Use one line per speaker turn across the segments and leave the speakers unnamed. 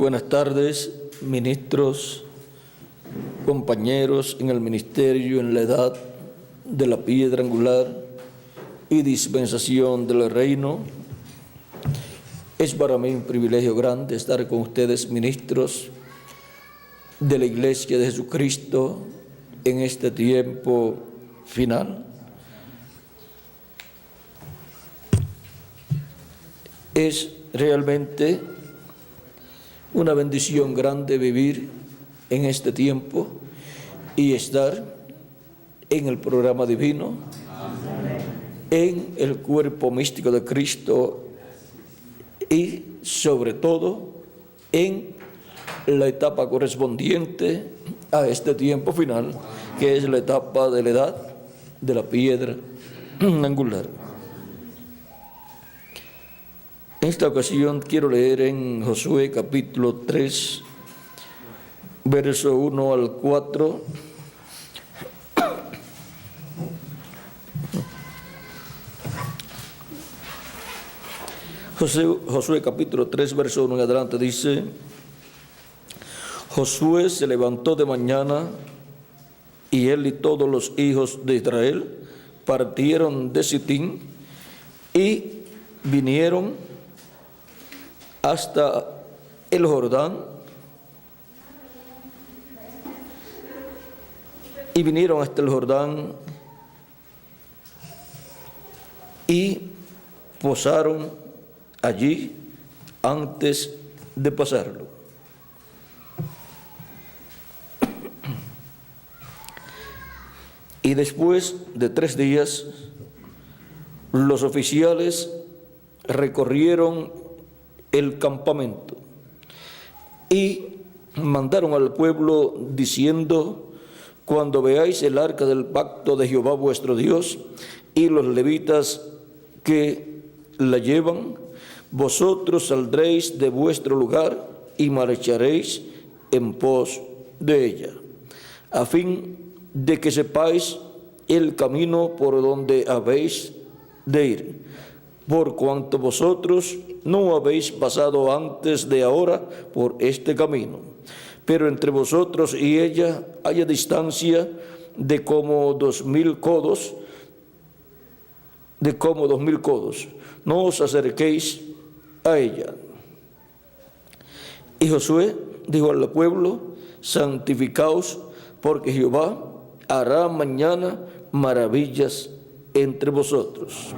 buenas tardes, ministros, compañeros en el ministerio, en la edad de la piedra angular y dispensación del reino. Es para mí un privilegio grande estar con ustedes, ministros de la Iglesia de Jesucristo, en este tiempo final. Es realmente una bendición grande vivir en este tiempo y estar en el programa divino, en el cuerpo místico de Cristo y sobre todo en la etapa correspondiente a este tiempo final, que es la etapa de la edad de la piedra angular. En esta ocasión quiero leer en Josué capítulo 3, verso 1 al 4. Josué capítulo 3, verso 1 en adelante dice: Josué se levantó de mañana y él y todos los hijos de Israel partieron de Sitín y vinieron hasta el Jordán, y posaron allí antes de pasarlo. Y después de 3 días, los oficiales recorrieron el campamento y mandaron al pueblo diciendo: cuando veáis el arca del pacto de Jehová vuestro Dios y los levitas que la llevan, vosotros saldréis de vuestro lugar y marcharéis en pos de ella, a fin de que sepáis el camino por donde habéis de ir, por cuanto vosotros no habéis pasado antes de ahora por este camino. Pero entre vosotros y ella haya distancia de como 2000 codos, no os acerquéis a ella. Y Josué dijo al pueblo: santificaos, porque Jehová hará mañana maravillas entre vosotros.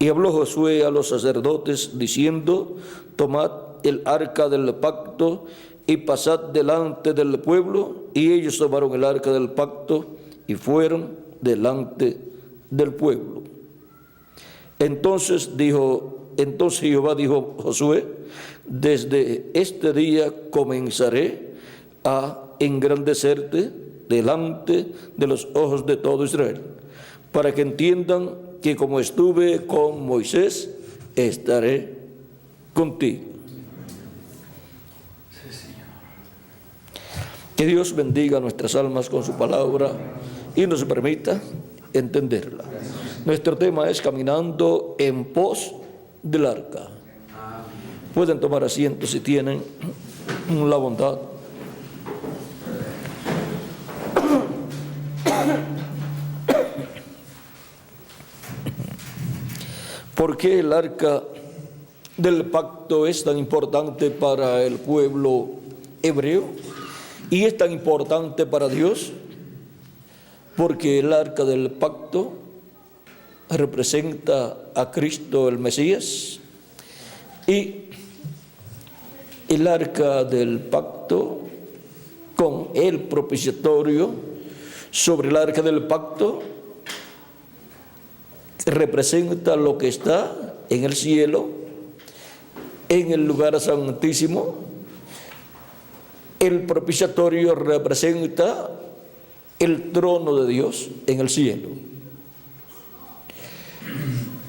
Y habló Josué a los sacerdotes diciendo: tomad el arca del pacto y pasad delante del pueblo. Y ellos tomaron el arca del pacto y fueron delante del pueblo. Entonces Jehová dijo a Josué: desde este día comenzaré a engrandecerte delante de los ojos de todo Israel, para que entiendan que como estuve con Moisés, estaré contigo. Que Dios bendiga nuestras almas con su palabra y nos permita entenderla. Nuestro tema es caminando en pos del arca. Pueden tomar asiento si tienen la bondad. ¿Por qué el arca del pacto es tan importante para el pueblo hebreo y es tan importante para Dios? Porque el arca del pacto representa a Cristo el Mesías, y el arca del pacto con el propiciatorio sobre el arca del pacto representa lo que está en el cielo, en el lugar santísimo. El propiciatorio representa el trono de Dios en el cielo.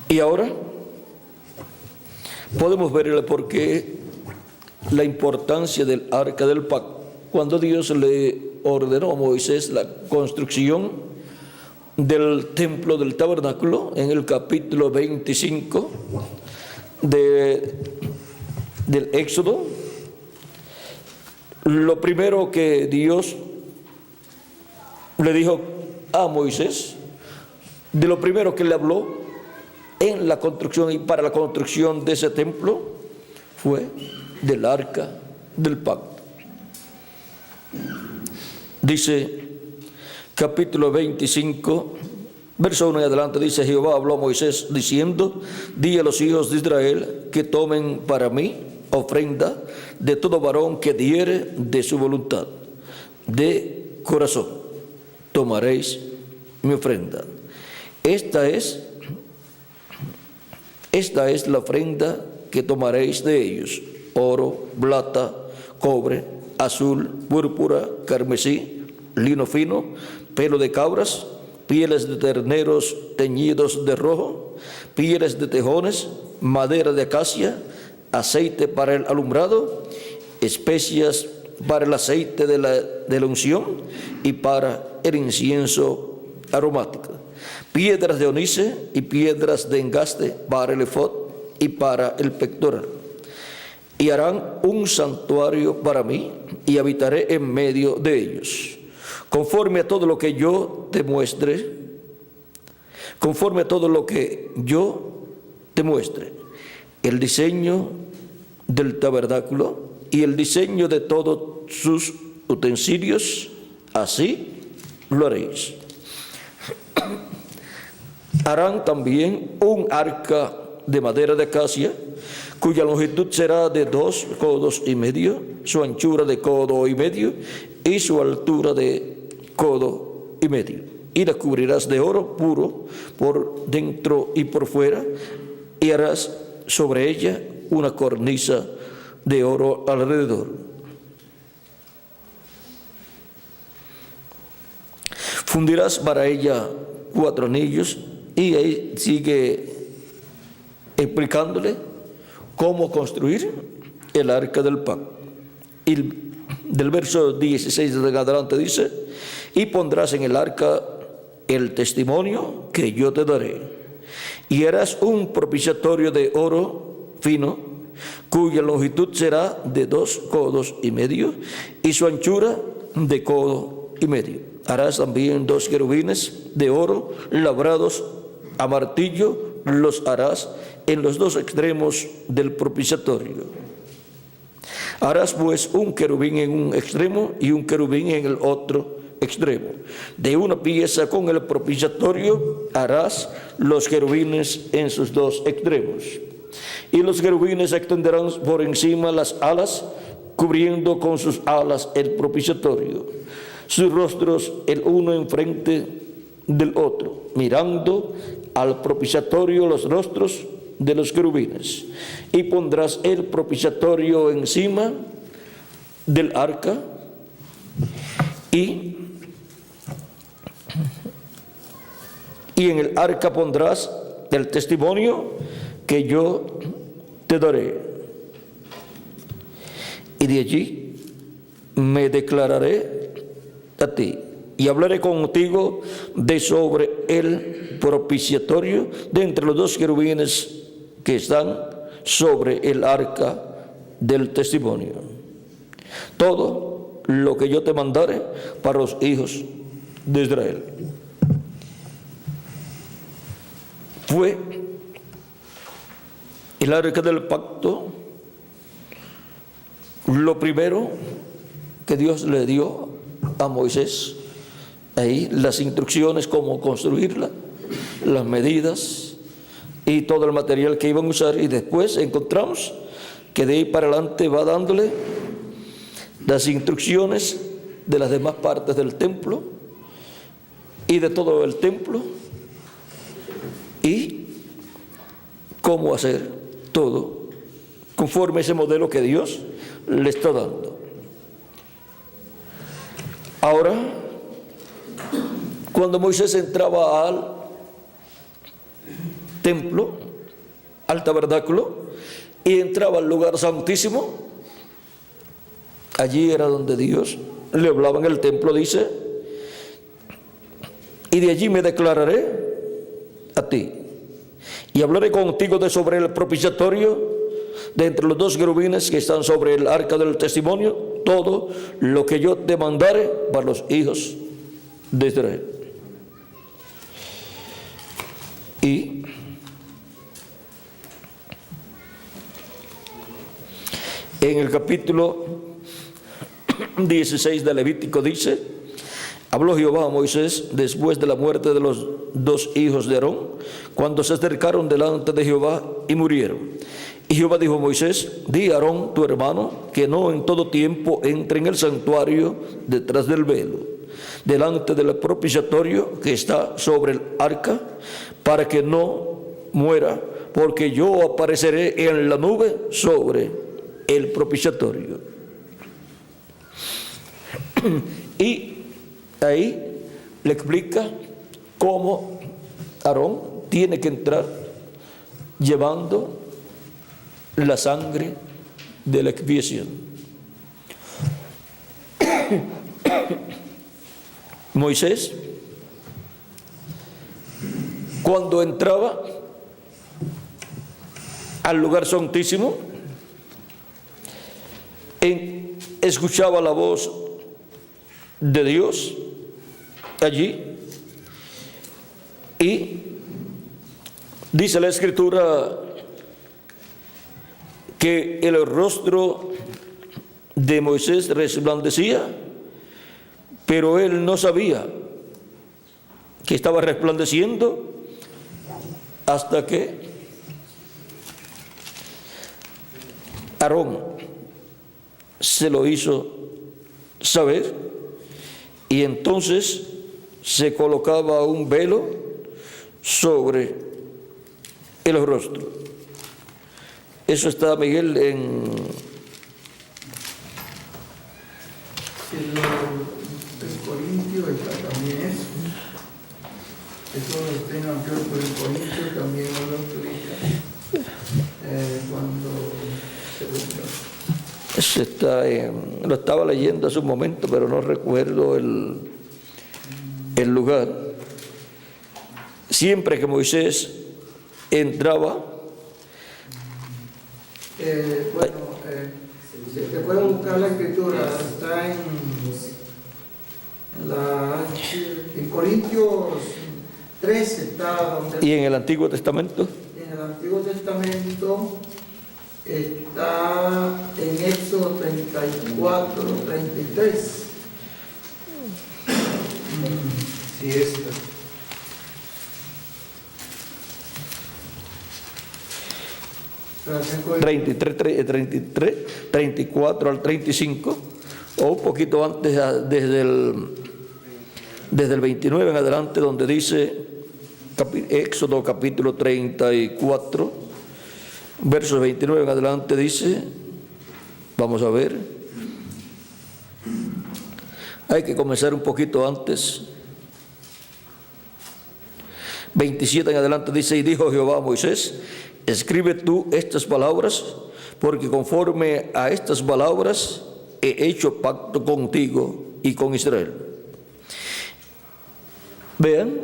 Y ahora podemos ver el porqué, la importancia del arca del pacto. Cuando Dios le ordenó a Moisés la construcción del templo del tabernáculo, en el capítulo 25 del Éxodo, lo primero que Dios le dijo a Moisés, de lo primero que le habló en la construcción y para la construcción de ese templo, fue del arca del pacto. Dice capítulo 25, verso 1 en adelante, dice: Jehová habló a Moisés diciendo: di a los hijos de Israel que tomen para mí ofrenda de todo varón que diere de su voluntad, de corazón tomaréis mi ofrenda. Esta es la ofrenda que tomaréis de ellos: oro, plata, cobre, azul, púrpura, carmesí, lino fino, pelo de cabras, pieles de terneros teñidos de rojo, pieles de tejones, madera de acacia, aceite para el alumbrado, especias para el aceite de la unción y para el incienso aromático, piedras de onice y piedras de engaste para el efod y para el pectoral. Y harán un santuario para mí, y habitaré en medio de ellos, conforme a todo lo que yo te muestre, conforme a todo lo que yo te muestre, el diseño del tabernáculo y el diseño de todos sus utensilios, así lo haréis. Harán también un arca de madera de acacia, cuya longitud será de 2 codos y medio, su anchura de codo y medio, y su altura de codo y medio. Y la cubrirás de oro puro por dentro y por fuera, y harás sobre ella una cornisa de oro alrededor. Fundirás para ella 4 anillos, y ahí sigue explicándole cómo construir el arca del pacto. Y del verso 16 en adelante dice: y pondrás en el arca el testimonio que yo te daré, y harás un propiciatorio de oro fino, cuya longitud será de 2 codos y medio, y su anchura de codo y medio. Harás también 2 querubines de oro labrados a martillo, los harás en los 2 extremos del propiciatorio. Harás pues un querubín en un extremo y un querubín en el otro extremo. De una pieza con el propiciatorio harás los querubines en sus 2 extremos. Y los querubines extenderán por encima las alas, cubriendo con sus alas el propiciatorio, sus rostros el uno enfrente del otro, mirando al propiciatorio los rostros de los querubines. Y pondrás el propiciatorio encima del arca, y en el arca pondrás el testimonio que yo te daré. Y de allí me declararé a ti, y hablaré contigo de sobre el propiciatorio, de entre los 2 querubines que están sobre el arca del testimonio. Todo lo que yo te mandare para los hijos de Israel. Fue el arca del pacto lo primero que Dios le dio a Moisés. Ahí las instrucciones cómo construirla, las medidas y todo el material que iban a usar. Y después encontramos que de ahí para adelante va dándole las instrucciones de las demás partes del templo y de todo el templo, y cómo hacer todo conforme a ese modelo que Dios le está dando. Ahora, cuando Moisés entraba al templo, al tabernáculo, y entraba al lugar santísimo, allí era donde Dios le hablaba en el templo, dice: y de allí me declararé a ti, y hablaré contigo de sobre el propiciatorio, de entre los 2 querubines que están sobre el arca del testimonio, todo lo que yo te mandare para los hijos de Israel. Y en el capítulo 16 de Levítico dice: habló Jehová a Moisés después de la muerte de los dos hijos de Aarón, cuando se acercaron delante de Jehová y murieron. Y Jehová dijo a Moisés: di a Aarón tu hermano que no en todo tiempo entre en el santuario detrás del velo, delante del propiciatorio que está sobre el arca, para que no muera, porque yo apareceré en la nube sobre el propiciatorio. Y ahí le explica cómo Aarón tiene que entrar llevando la sangre de la expiación. Moisés, cuando entraba al lugar santísimo, escuchaba la voz de Dios allí, y dice la Escritura que el rostro de Moisés resplandecía, pero él no sabía que estaba resplandeciendo hasta que Aarón se lo hizo saber, y entonces se colocaba un velo sobre el rostro. Eso está, Miguel, en
Corintios, está también eso. Eso está en Corintios, también lo explica cuando se
eso está lo estaba leyendo hace un momento, pero no recuerdo el lugar. Siempre que Moisés entraba,
se puede buscar la escritura, está en Corintios 13, está donde,
y en el Antiguo Testamento.
en el Antiguo Testamento está en Éxodo 34, 33. Sí, está.
En 33, 34 al 35, o un poquito antes, desde el 29 en adelante, donde dice, Éxodo capítulo 34, versos 29 en adelante, dice, vamos a ver, hay que comenzar un poquito antes. 27 en adelante dice: y dijo Jehová a Moisés: escribe tú estas palabras, porque conforme a estas palabras he hecho pacto contigo y con Israel. Vean,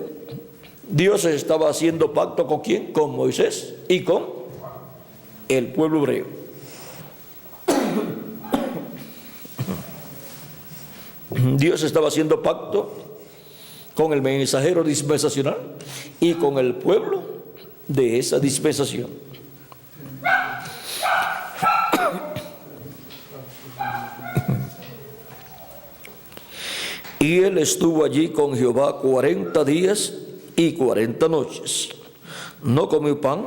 Dios estaba haciendo pacto ¿con quién? Con Moisés y con el pueblo hebreo. Dios estaba haciendo pacto con el mensajero dispensacional y con el pueblo de esa dispensación. Y él estuvo allí con Jehová 40 días y 40 noches. No comió pan,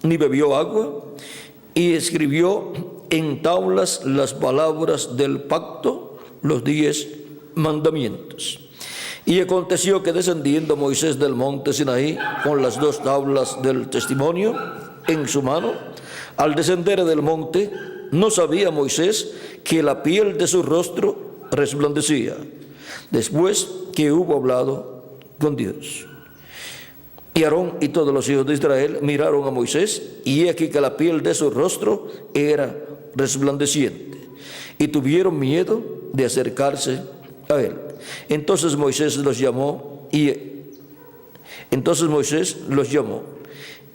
ni bebió agua, y escribió en tablas las palabras del pacto, los 10 mandamientos. Y aconteció que descendiendo Moisés del monte Sinaí con las 2 tablas del testimonio en su mano, al descender del monte, no sabía Moisés que la piel de su rostro resplandecía, después que hubo hablado con Dios. Y Aarón y todos los hijos de Israel miraron a Moisés, y he aquí que la piel de su rostro era resplandeciente, y tuvieron miedo de acercarse a él. Entonces Moisés los llamó,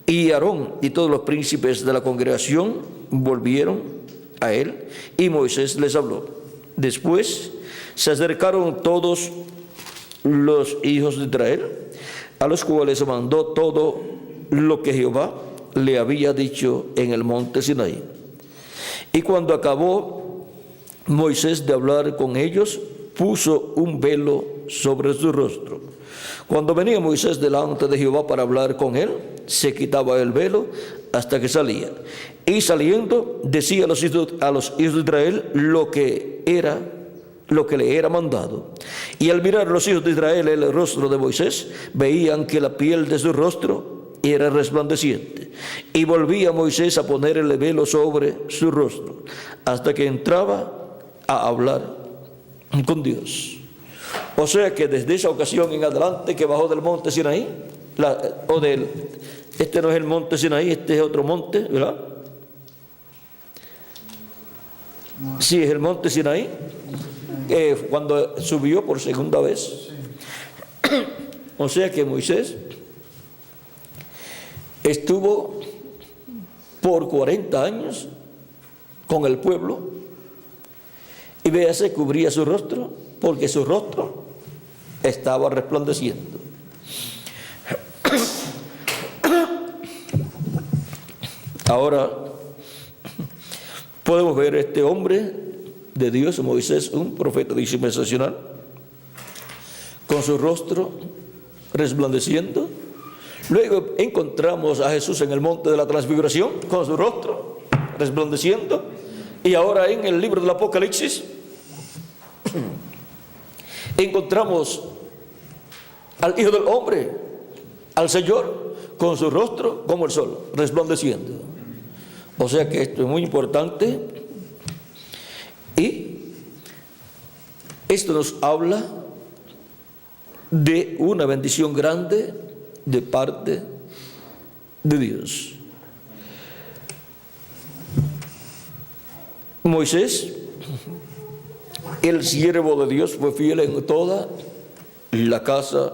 y Aarón y todos los príncipes de la congregación volvieron a él, y Moisés les habló. Después se acercaron todos los hijos de Israel, a los cuales mandó todo lo que Jehová le había dicho en el monte Sinaí. Y cuando acabó Moisés de hablar con ellos, puso un velo sobre su rostro. Cuando venía Moisés delante de Jehová para hablar con él, se quitaba el velo hasta que salía. Y saliendo, decía a los hijos de Israel lo que le era mandado. Y al mirar los hijos de Israel el rostro de Moisés, veían que la piel de su rostro era resplandeciente. Y volvía Moisés a poner el velo sobre su rostro, hasta que entraba a hablar con Dios. O sea que desde esa ocasión en adelante que bajó del monte Sinaí, este no es el monte Sinaí, este es otro monte, ¿verdad? Sí, es el monte Sinaí, cuando subió por segunda vez. O sea que Moisés estuvo por 40 años con el pueblo, y véase, cubría su rostro, porque su rostro estaba resplandeciendo. Ahora podemos ver este hombre de Dios, Moisés, un profeta dispensacional, con su rostro resplandeciendo. Luego encontramos a Jesús en el monte de la transfiguración, con su rostro resplandeciendo. Y ahora en el libro del Apocalipsis encontramos al Hijo del Hombre, al Señor, con su rostro como el sol, resplandeciendo. O sea que esto es muy importante, y esto nos habla de una bendición grande de parte de Dios. Moisés, el siervo de Dios, fue fiel en toda la casa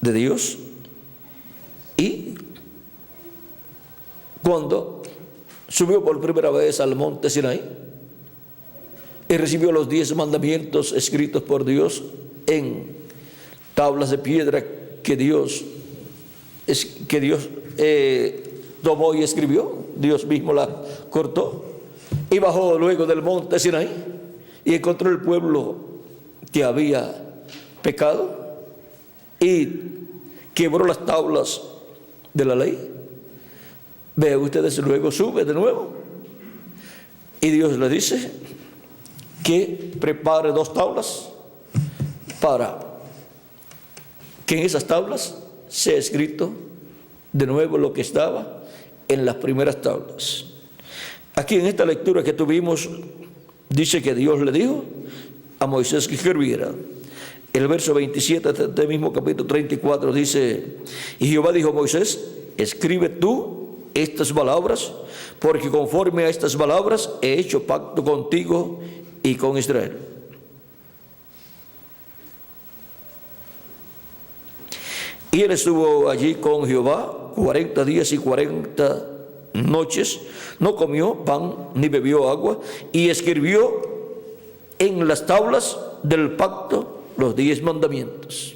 de Dios, y cuando subió por primera vez al monte Sinaí y recibió los 10 mandamientos escritos por Dios en tablas de piedra que Dios tomó y escribió, Dios mismo la cortó, y bajó luego del monte Sinaí y encontró el pueblo que había pecado y quebró las tablas de la ley. Vean ustedes, luego sube de nuevo y Dios le dice que prepare 2 tablas para que en esas tablas sea escrito de nuevo lo que estaba en las primeras tablas. Aquí en esta lectura que tuvimos dice que Dios le dijo a Moisés que escribiera. El verso 27 de este mismo capítulo 34 dice: y Jehová dijo a Moisés, escribe tú estas palabras, porque conforme a estas palabras he hecho pacto contigo y con Israel. Y él estuvo allí con Jehová 40 días y 40 noches, no comió pan ni bebió agua, y escribió en las tablas del pacto los 10 mandamientos.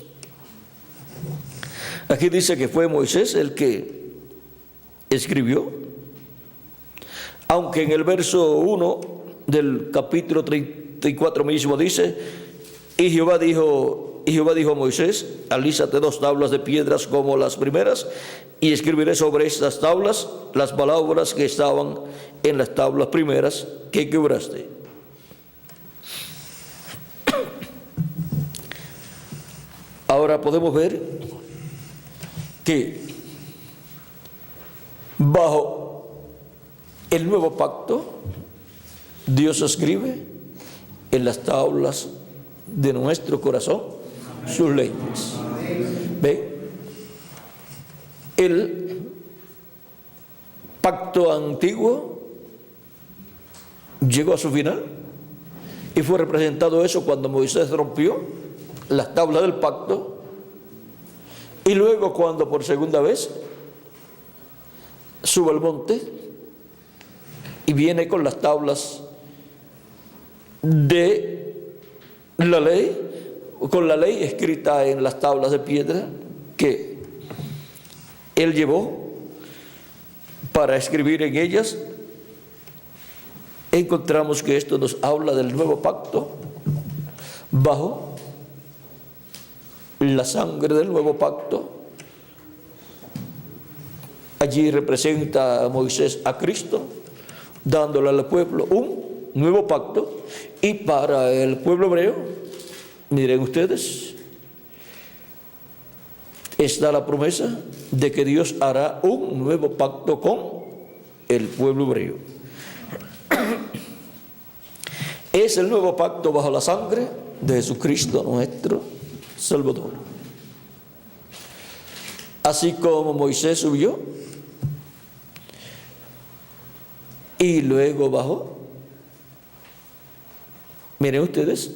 Aquí dice que fue Moisés el que escribió, aunque en el verso 1 del capítulo 34 mismo dice: y Jehová dijo a Moisés, alízate 2 tablas de piedras como las primeras, y escribiré sobre estas tablas las palabras que estaban en las tablas primeras que quebraste. Ahora podemos ver que bajo el nuevo pacto Dios escribe en las tablas de nuestro corazón sus leyes. ¿Ven? El pacto antiguo llegó a su final y fue representado eso cuando Moisés rompió las tablas del pacto, y luego cuando por segunda vez sube al monte y viene con las tablas de la ley, con la ley escrita en las tablas de piedra que él llevó para escribir en ellas. Encontramos que esto nos habla del nuevo pacto bajo la sangre del nuevo pacto. Allí representa a Moisés a Cristo, dándole al pueblo un nuevo pacto. Y para el pueblo hebreo, miren ustedes, está la promesa de que Dios hará un nuevo pacto con el pueblo hebreo. Es el nuevo pacto bajo la sangre de Jesucristo nuestro Salvador. Así como Moisés subió y luego bajó. Miren ustedes,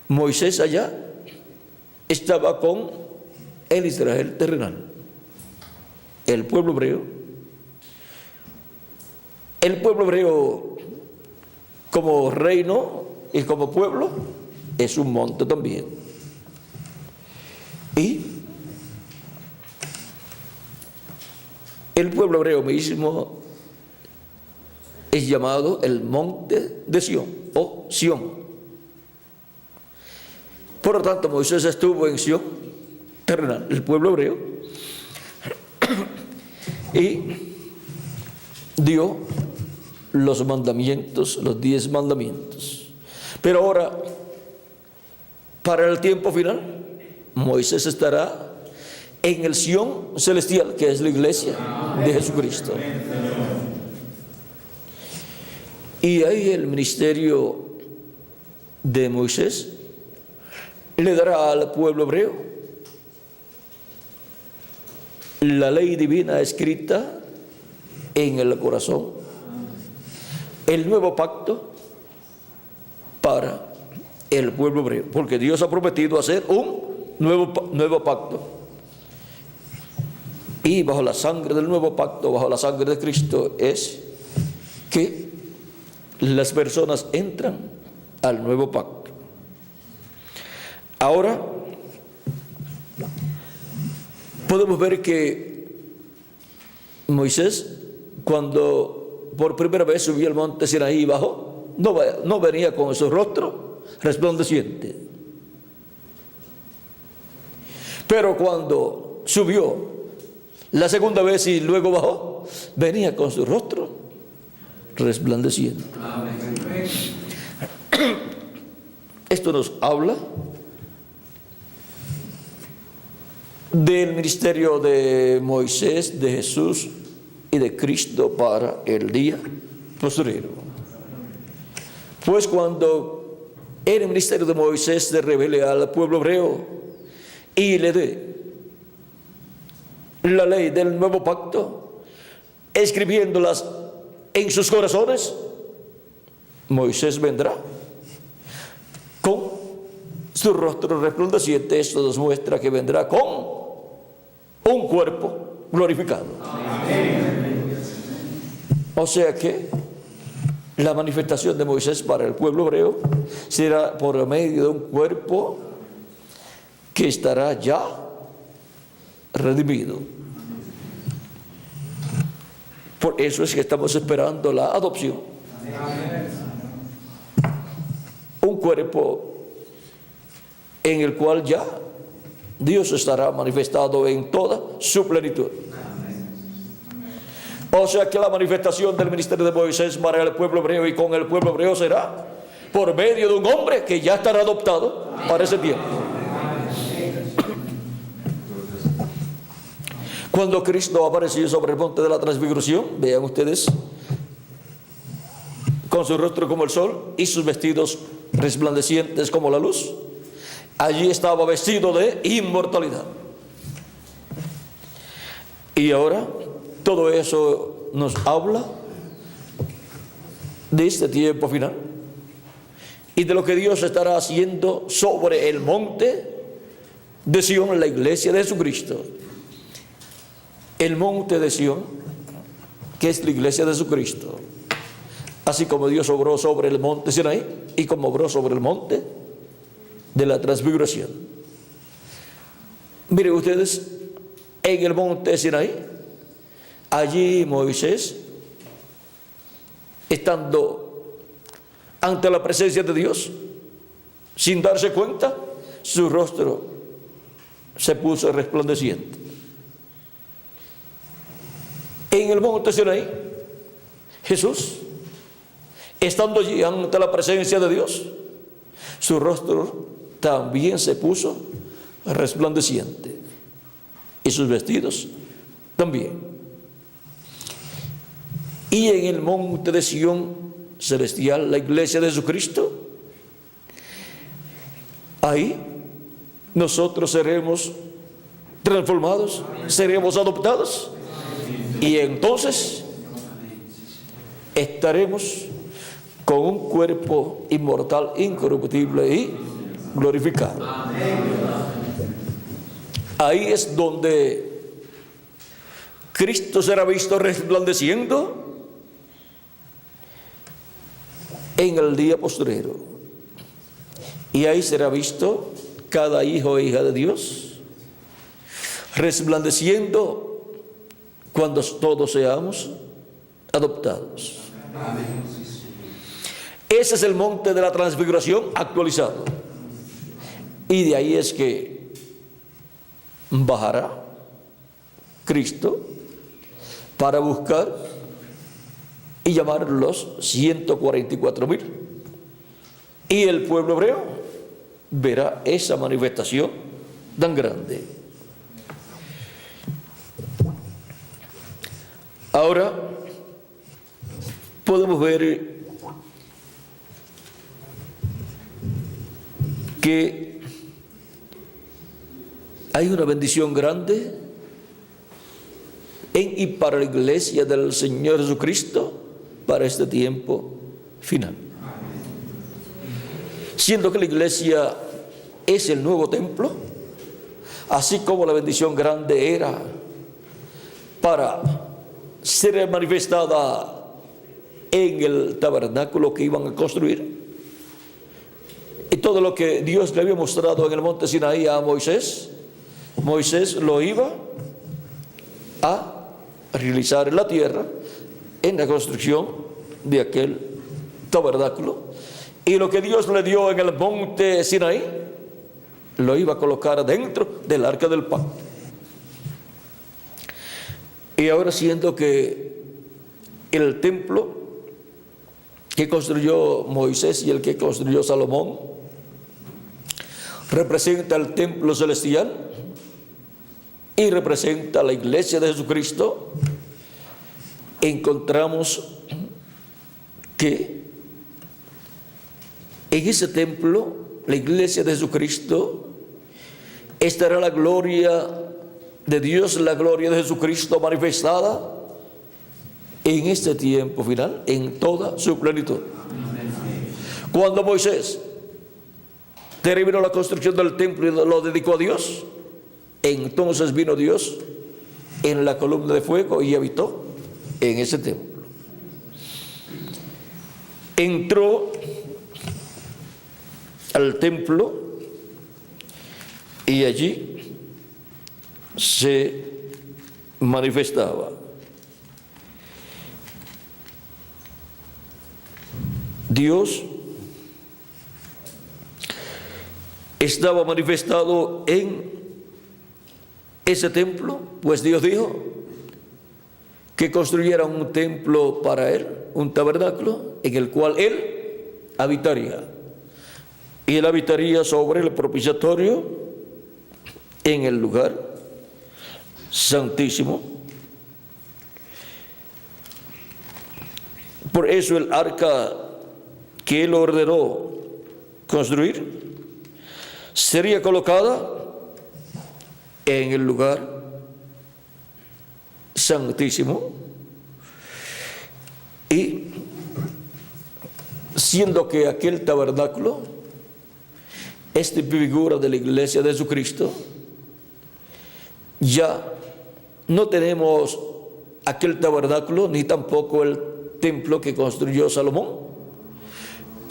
Moisés allá estaba con el Israel terrenal, el pueblo hebreo. El pueblo hebreo como reino y como pueblo es un monte también. Y el pueblo hebreo mismo es llamado el monte de Sión o Sión. Por lo tanto, Moisés estuvo en Sión terrenal, el pueblo hebreo, y dio los mandamientos, los 10 mandamientos. Pero ahora, para el tiempo final, Moisés estará en el Sión celestial, que es la iglesia de Jesucristo. Y ahí el ministerio de Moisés le dará al pueblo hebreo la ley divina escrita en el corazón, el nuevo pacto para el pueblo hebreo, porque Dios ha prometido hacer un nuevo pacto. Y bajo la sangre del nuevo pacto, bajo la sangre de Cristo, es que las personas entran al nuevo pacto. Ahora podemos ver que Moisés, cuando por primera vez subió al monte Sinaí y bajó, no venía con su rostro resplandeciente. Pero cuando subió la segunda vez y luego bajó, venía con su rostro resplandeciente. Esto nos habla del ministerio de Moisés, de Jesús y de Cristo para el día postrero. Pues cuando el ministerio de Moisés se revele al pueblo hebreo y le dé la ley del nuevo pacto, escribiéndolas en sus corazones, Moisés vendrá con su rostro resplandeciente. Esto nos muestra que vendrá con un cuerpo glorificado. Amén. O sea que la manifestación de Moisés para el pueblo hebreo será por medio de un cuerpo que estará ya redimido. Por eso es que estamos esperando la adopción. Un cuerpo en el cual ya Dios estará manifestado en toda su plenitud. O sea que la manifestación del ministerio de Moisés para el pueblo hebreo y con el pueblo hebreo será por medio de un hombre que ya estará adoptado para ese tiempo. Cuando Cristo apareció sobre el monte de la transfiguración, vean ustedes, con su rostro como el sol y sus vestidos resplandecientes como la luz, allí estaba vestido de inmortalidad. Y ahora todo eso nos habla de este tiempo final y de lo que Dios estará haciendo sobre el monte de Sión, la iglesia de Jesucristo. El monte de Sión, que es la iglesia de Jesucristo. Así como Dios obró sobre el monte Sinaí, y como obró sobre el monte de la transfiguración. Miren ustedes, en el monte Sinaí, allí Moisés, estando ante la presencia de Dios, sin darse cuenta, su rostro se puso resplandeciente. En el monte Sinaí, Jesús, estando allí ante la presencia de Dios, su rostro también se puso resplandeciente, y sus vestidos también. Y en el monte de Sión celestial, la iglesia de Jesucristo, ahí nosotros seremos transformados, seremos adoptados, y entonces estaremos con un cuerpo inmortal, incorruptible y glorificado. Ahí es donde Cristo será visto resplandeciendo en el día postrero. Y ahí será visto cada hijo e hija de Dios resplandeciendo cuando todos seamos adoptados. Ese es el monte de la transfiguración actualizado. Y de ahí es que bajará Cristo para buscar y llamar los 144,000. Y el pueblo hebreo verá esa manifestación tan grande. Ahora podemos ver que hay una bendición grande en y para la iglesia del Señor Jesucristo para este tiempo final. Siendo que la iglesia es el nuevo templo, así como la bendición grande era para ser manifestada en el tabernáculo que iban a construir, y todo lo que Dios le había mostrado en el monte Sinaí a Moisés, Moisés lo iba a realizar en la tierra, en la construcción de aquel tabernáculo. Y lo que Dios le dio en el monte Sinaí, lo iba a colocar dentro del arca del pacto. Y ahora, siendo que el templo que construyó Moisés y el que construyó Salomón representa el templo celestial y representa la iglesia de Jesucristo, encontramos que en ese templo, la iglesia de Jesucristo, estará la gloria de Dios, la gloria de Jesucristo manifestada en este tiempo final, en toda su plenitud. Cuando Moisés terminó la construcción del templo y lo dedicó a Dios, entonces vino Dios en la columna de fuego y habitó en ese templo. Entró al templo y allí se manifestaba. Dios estaba manifestado en ese templo, pues Dios dijo que construyera un templo para Él, un tabernáculo en el cual Él habitaría. Y Él habitaría sobre el propiciatorio en el lugar santísimo. Por eso el arca que Él ordenó construir sería colocada en el lugar santísimo, y siendo que aquel tabernáculo es figura de la iglesia de Jesucristo, ya no tenemos aquel tabernáculo ni tampoco el templo que construyó Salomón,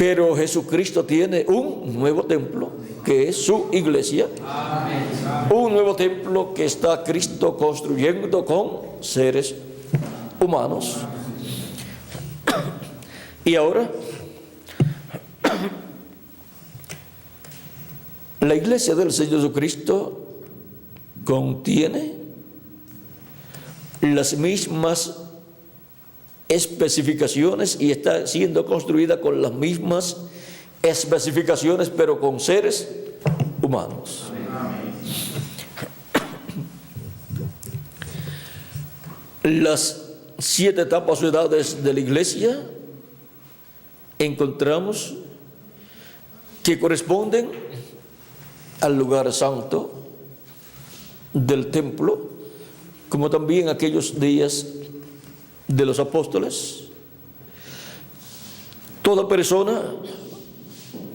Pero Jesucristo tiene un nuevo templo, que es su iglesia. Un nuevo templo que está Cristo construyendo con seres humanos. Y ahora, la iglesia del Señor Jesucristo contiene las mismas especificaciones y está siendo construida con las mismas especificaciones, pero con seres humanos. Las 7 etapas o edades de la iglesia encontramos que corresponden al lugar santo del templo, como también aquellos días de los apóstoles. Toda persona,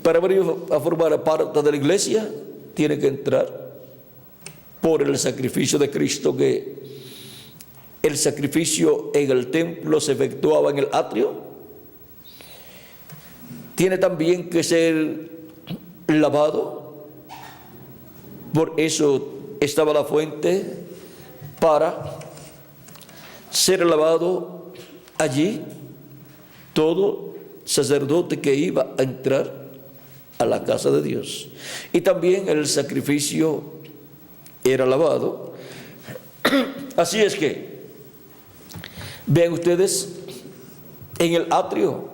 para venir a formar parte de la iglesia, tiene que entrar por el sacrificio de Cristo, que el sacrificio en el templo se efectuaba en el atrio. Tiene también que ser lavado, por eso estaba la fuente para ser lavado allí todo sacerdote que iba a entrar a la casa de Dios. Y también el sacrificio era lavado. Así es que, vean ustedes, en el atrio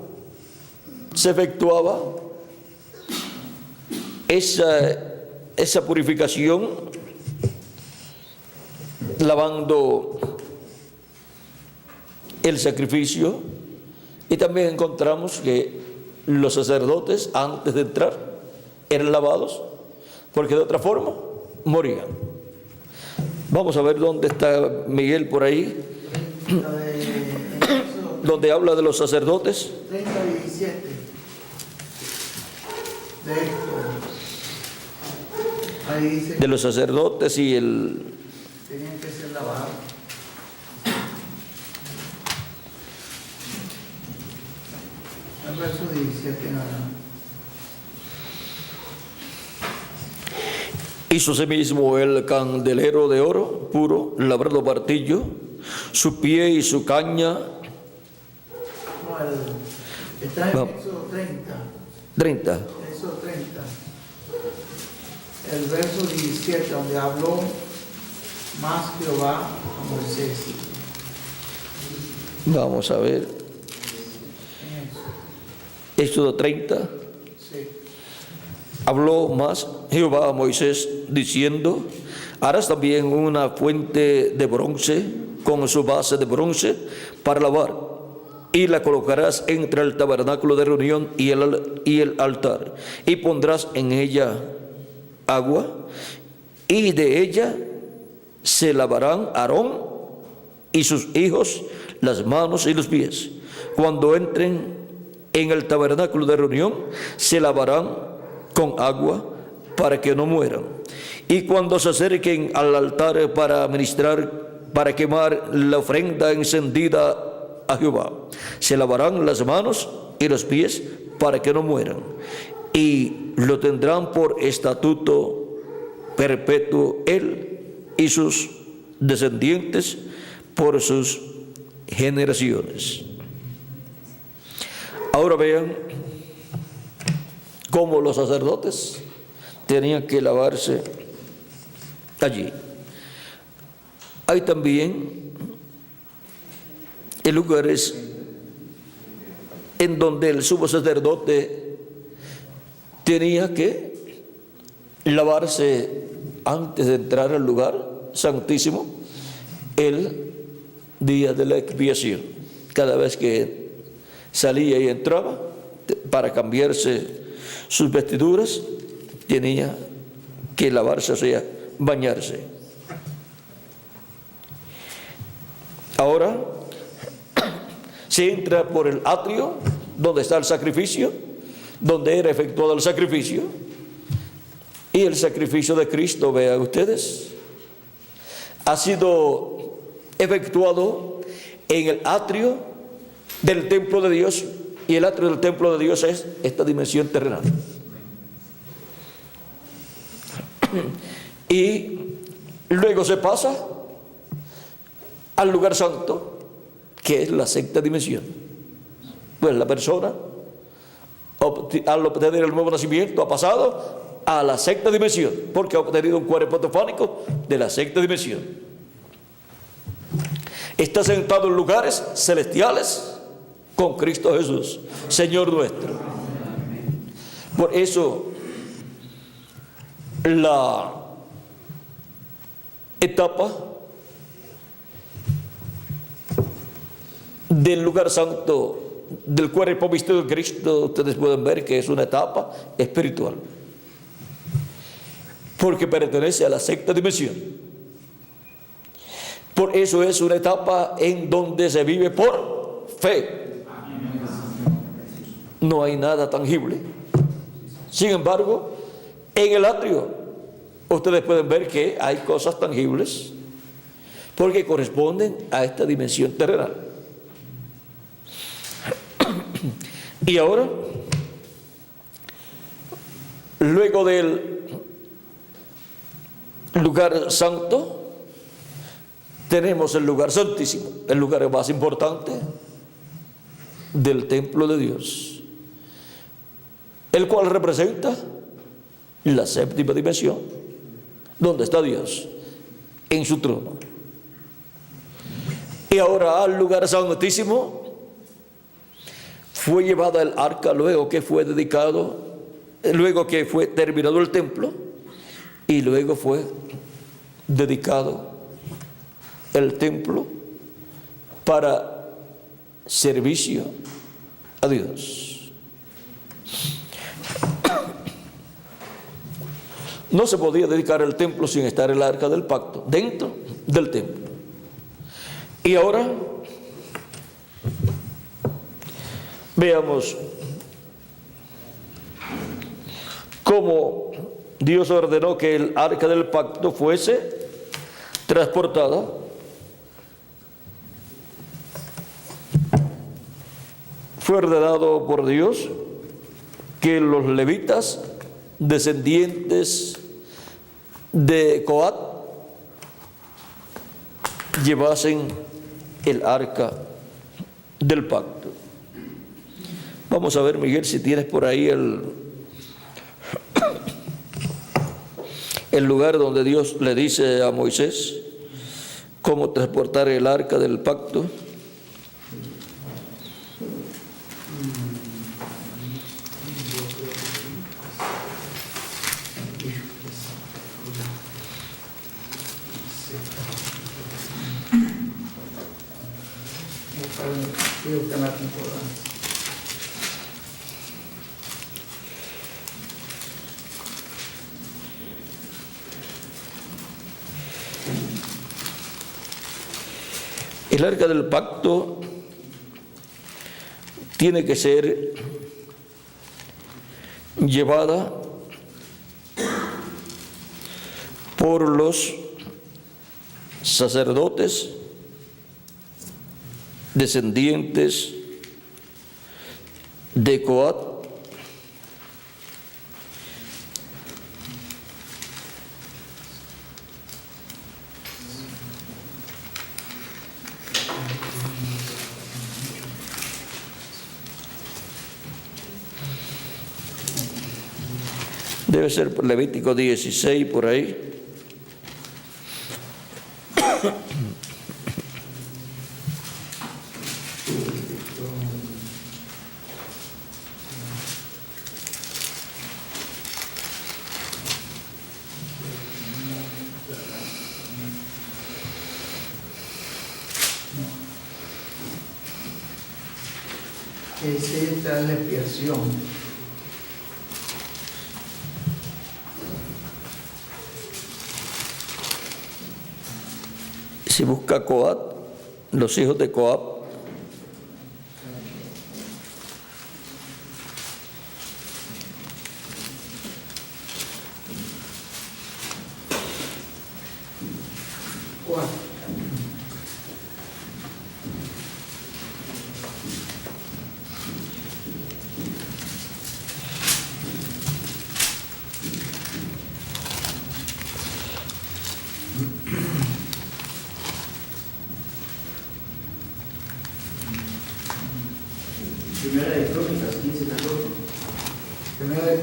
se efectuaba esa purificación, lavando el sacrificio. Y también encontramos que los sacerdotes, antes de entrar, eran lavados, porque de otra forma morían. Vamos a ver dónde está Miguel por ahí, donde habla de los sacerdotes.
30:17 de esto. Ahí dice
De los sacerdotes y el...
tenían que ser lavados. El verso 17 en adelante.
Hizo asimismo el candelero de oro puro, labrado martillo, su pie y su caña.
No, está en
No.
Éxodo 30.
30.
Éxodo 30. El verso 17, donde habló más Jehová a Moisés.
Vamos a ver. Éxodo 30.
Sí.
Habló más Jehová a Moisés diciendo: harás también una fuente de bronce con su base de bronce para lavar, y la colocarás entre el tabernáculo de reunión y el altar, y pondrás en ella agua, y de ella se lavarán Aarón y sus hijos las manos y los pies. Cuando entren en el tabernáculo de reunión, se lavarán con agua para que no mueran. Y cuando se acerquen al altar para ministrar, para quemar la ofrenda encendida a Jehová, se lavarán las manos y los pies para que no mueran. Y lo tendrán por estatuto perpetuo él y sus descendientes por sus generaciones. Ahora vean cómo los sacerdotes tenían que lavarse allí. Hay también lugares en donde el sumo sacerdote tenía que lavarse antes de entrar al lugar santísimo, el día de la expiación. Cada vez que salía y entraba para cambiarse sus vestiduras, tenía que lavarse, o sea, bañarse. Ahora se entra por el atrio donde está el sacrificio, donde era efectuado el sacrificio, y el sacrificio de Cristo, vean ustedes, ha sido efectuado en el atrio del templo de Dios, y el atrio del templo de Dios es esta dimensión terrenal. Y luego se pasa al lugar santo, que es la sexta dimensión. Pues la persona, al obtener el nuevo nacimiento, ha pasado a la sexta dimensión, porque ha obtenido un cuerpo teofánico de la sexta dimensión. Está sentado en lugares celestiales con Cristo Jesús, Señor nuestro. Por eso, la etapa del lugar santo del cuerpo místico de Cristo, ustedes pueden ver que es una etapa espiritual, porque pertenece a la sexta dimensión. Por eso es una etapa en donde se vive por fe. No hay nada tangible. Sin embargo, en el atrio ustedes pueden ver que hay cosas tangibles, porque corresponden a esta dimensión terrenal. Y ahora, luego del lugar santo, tenemos el lugar santísimo, el lugar más importante del templo de Dios, el cual representa la séptima dimensión, donde está Dios en su trono. Y ahora al lugar santísimo fue llevada el arca luego que fue terminado el templo, y luego fue dedicado el templo para servicio a Dios. No se podía dedicar el templo sin estar el arca del pacto dentro del templo. Y ahora veamos cómo Dios ordenó que el arca del pacto fuese transportada fue ordenado por Dios que los levitas, descendientes de Coat, llevasen el arca del pacto. Vamos a ver, Miguel, si tienes por ahí el lugar donde Dios le dice a Moisés cómo transportar el arca del pacto. El arca del pacto tiene que ser llevada por los sacerdotes descendientes de Coat, debe ser Levítico 16 por ahí.
Esa es la expiación.
Si busca Coat, los hijos de Coat,
¿Cuál?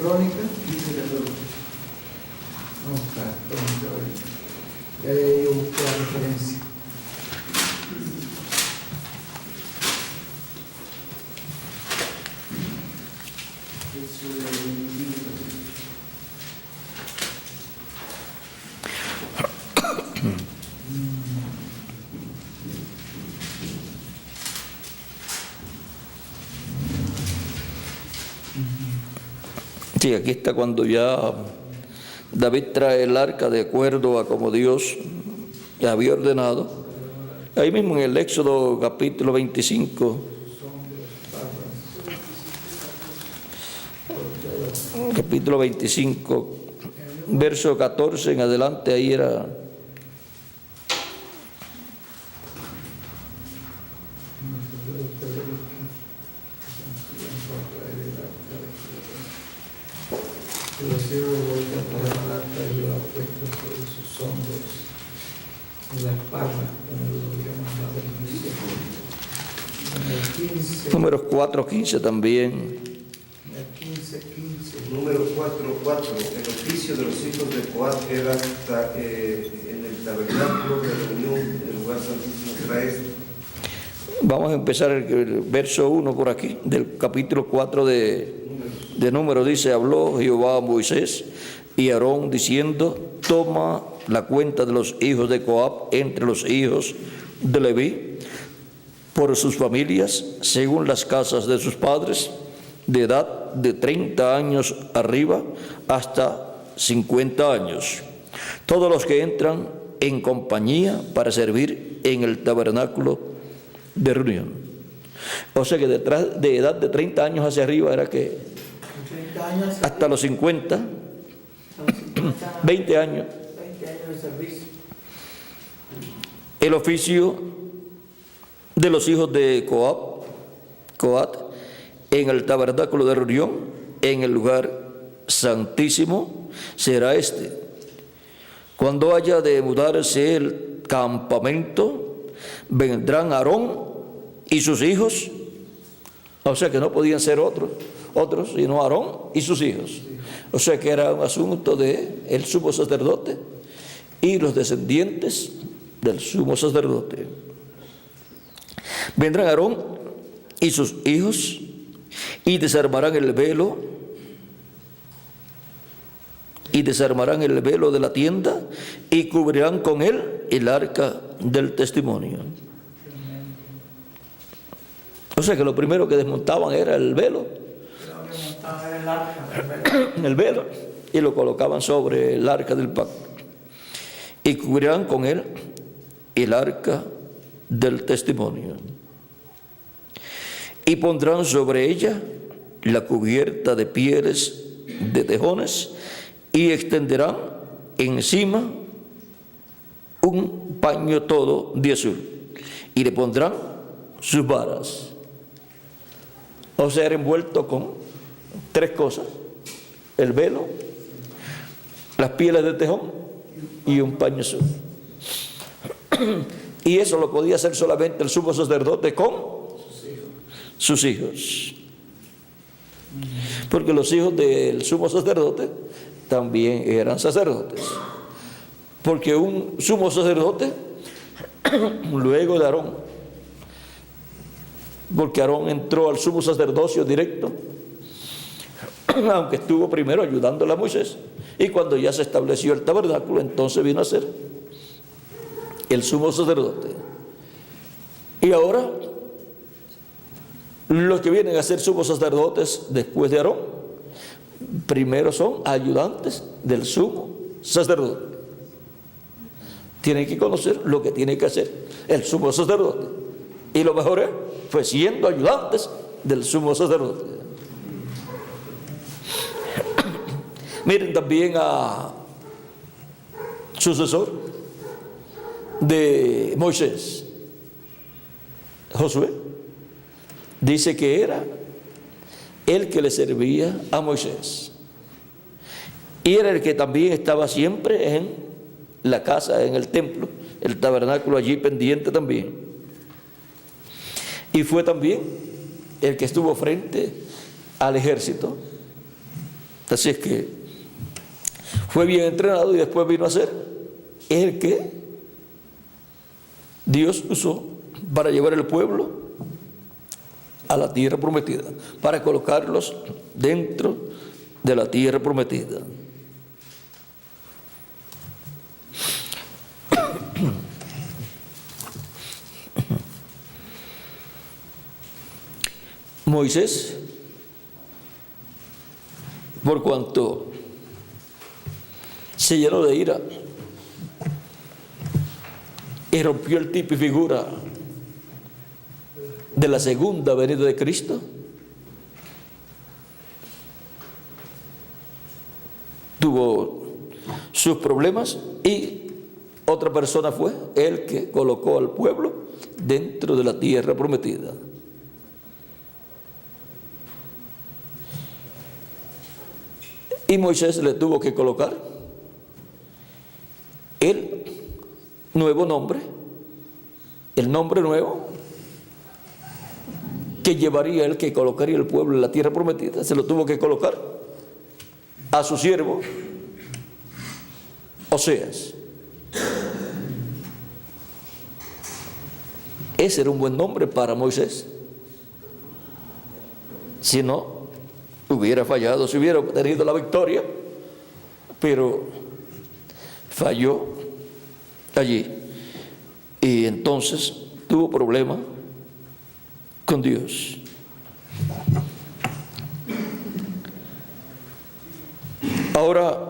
Crónica 15:14. Ya yo busqué la referencia.
Sí, aquí está cuando ya David trae el arca de acuerdo a como Dios ya había ordenado. Ahí mismo en el Éxodo capítulo 25, capítulo 25, verso 14 en adelante, ahí era...
Los siervos de vuelta trajeron el arca de Jehová puesta sobre sus hombros en la espalda, como lo había mandado el Moisés. En el 15,
Números 4:15 también.
en el 15:15.
Número 4:4. El oficio de los hijos de Coat era en el tabernáculo de reunión, el lugar santísimo será este.
Vamos a empezar el verso 1 por aquí, del capítulo 4 de Números. Dice: habló Jehová a Moisés y a Aarón diciendo: toma la cuenta de los hijos de Coat entre los hijos de Leví, por sus familias, según las casas de sus padres, de edad de 30 años arriba hasta 50 años, todos los que entran en compañía para servir en el tabernáculo de reunión. O sea que detrás de edad de 30 años hacia arriba era que
30 años,
hasta los 50,
a los 50,
20 años,
20 años de servicio.
el oficio de los hijos de Coat en el tabernáculo de reunión, en el lugar santísimo, será este: cuando haya de mudarse el campamento, vendrán Aarón y sus hijos. O sea que no podían ser otros, sino Aarón y sus hijos. O sea que era un asunto de el sumo sacerdote y los descendientes del sumo sacerdote. Vendrán Aarón y sus hijos y desarmarán el velo de la tienda y cubrirán con él el arca del testimonio. O sea que lo primero que desmontaban era el velo, el velo, y lo colocaban sobre el arca del pacto y cubrirán con él el arca del testimonio, y pondrán sobre ella la cubierta de pieles de tejones y extenderán encima un paño todo de azul y le pondrán sus varas. O sea, era envuelto con 3 cosas: el velo, las pieles de tejón y un paño azul. Y eso lo podía hacer solamente el sumo sacerdote con sus hijos. Porque los hijos del sumo sacerdote también eran sacerdotes. Porque un sumo sacerdote, luego de Aarón, porque Aarón entró al sumo sacerdocio directo, aunque estuvo primero ayudándole a Moisés, y cuando ya se estableció el tabernáculo, entonces vino a ser el sumo sacerdote. Y ahora los que vienen a ser sumos sacerdotes después de Aarón, primero son ayudantes del sumo sacerdote. Tienen que conocer lo que tiene que hacer el sumo sacerdote, y lo mejor es pues siendo ayudantes del sumo sacerdote. Miren también a sucesor de Moisés, Josué. Dice que era el que le servía a Moisés, y era el que también estaba siempre en la casa, en el templo, el tabernáculo allí pendiente también. Y fue también el que estuvo frente al ejército Así es que fue bien entrenado y después vino a ser el que Dios usó para llevar el pueblo a la tierra prometida, para colocarlos dentro de la tierra prometida. Moisés, por cuanto se llenó de ira y rompió el tipo y figura de la segunda venida de Cristo, tuvo sus problemas y otra persona fue el que colocó al pueblo dentro de la tierra prometida. Y Moisés le tuvo que colocar el nuevo nombre, el nombre nuevo que llevaría él, que colocaría el pueblo en la tierra prometida. Se lo tuvo que colocar a su siervo Oseas. Ese era un buen nombre para Moisés. Si no, hubiera fallado, si hubiera tenido la victoria, pero falló allí y entonces tuvo problema con Dios. Ahora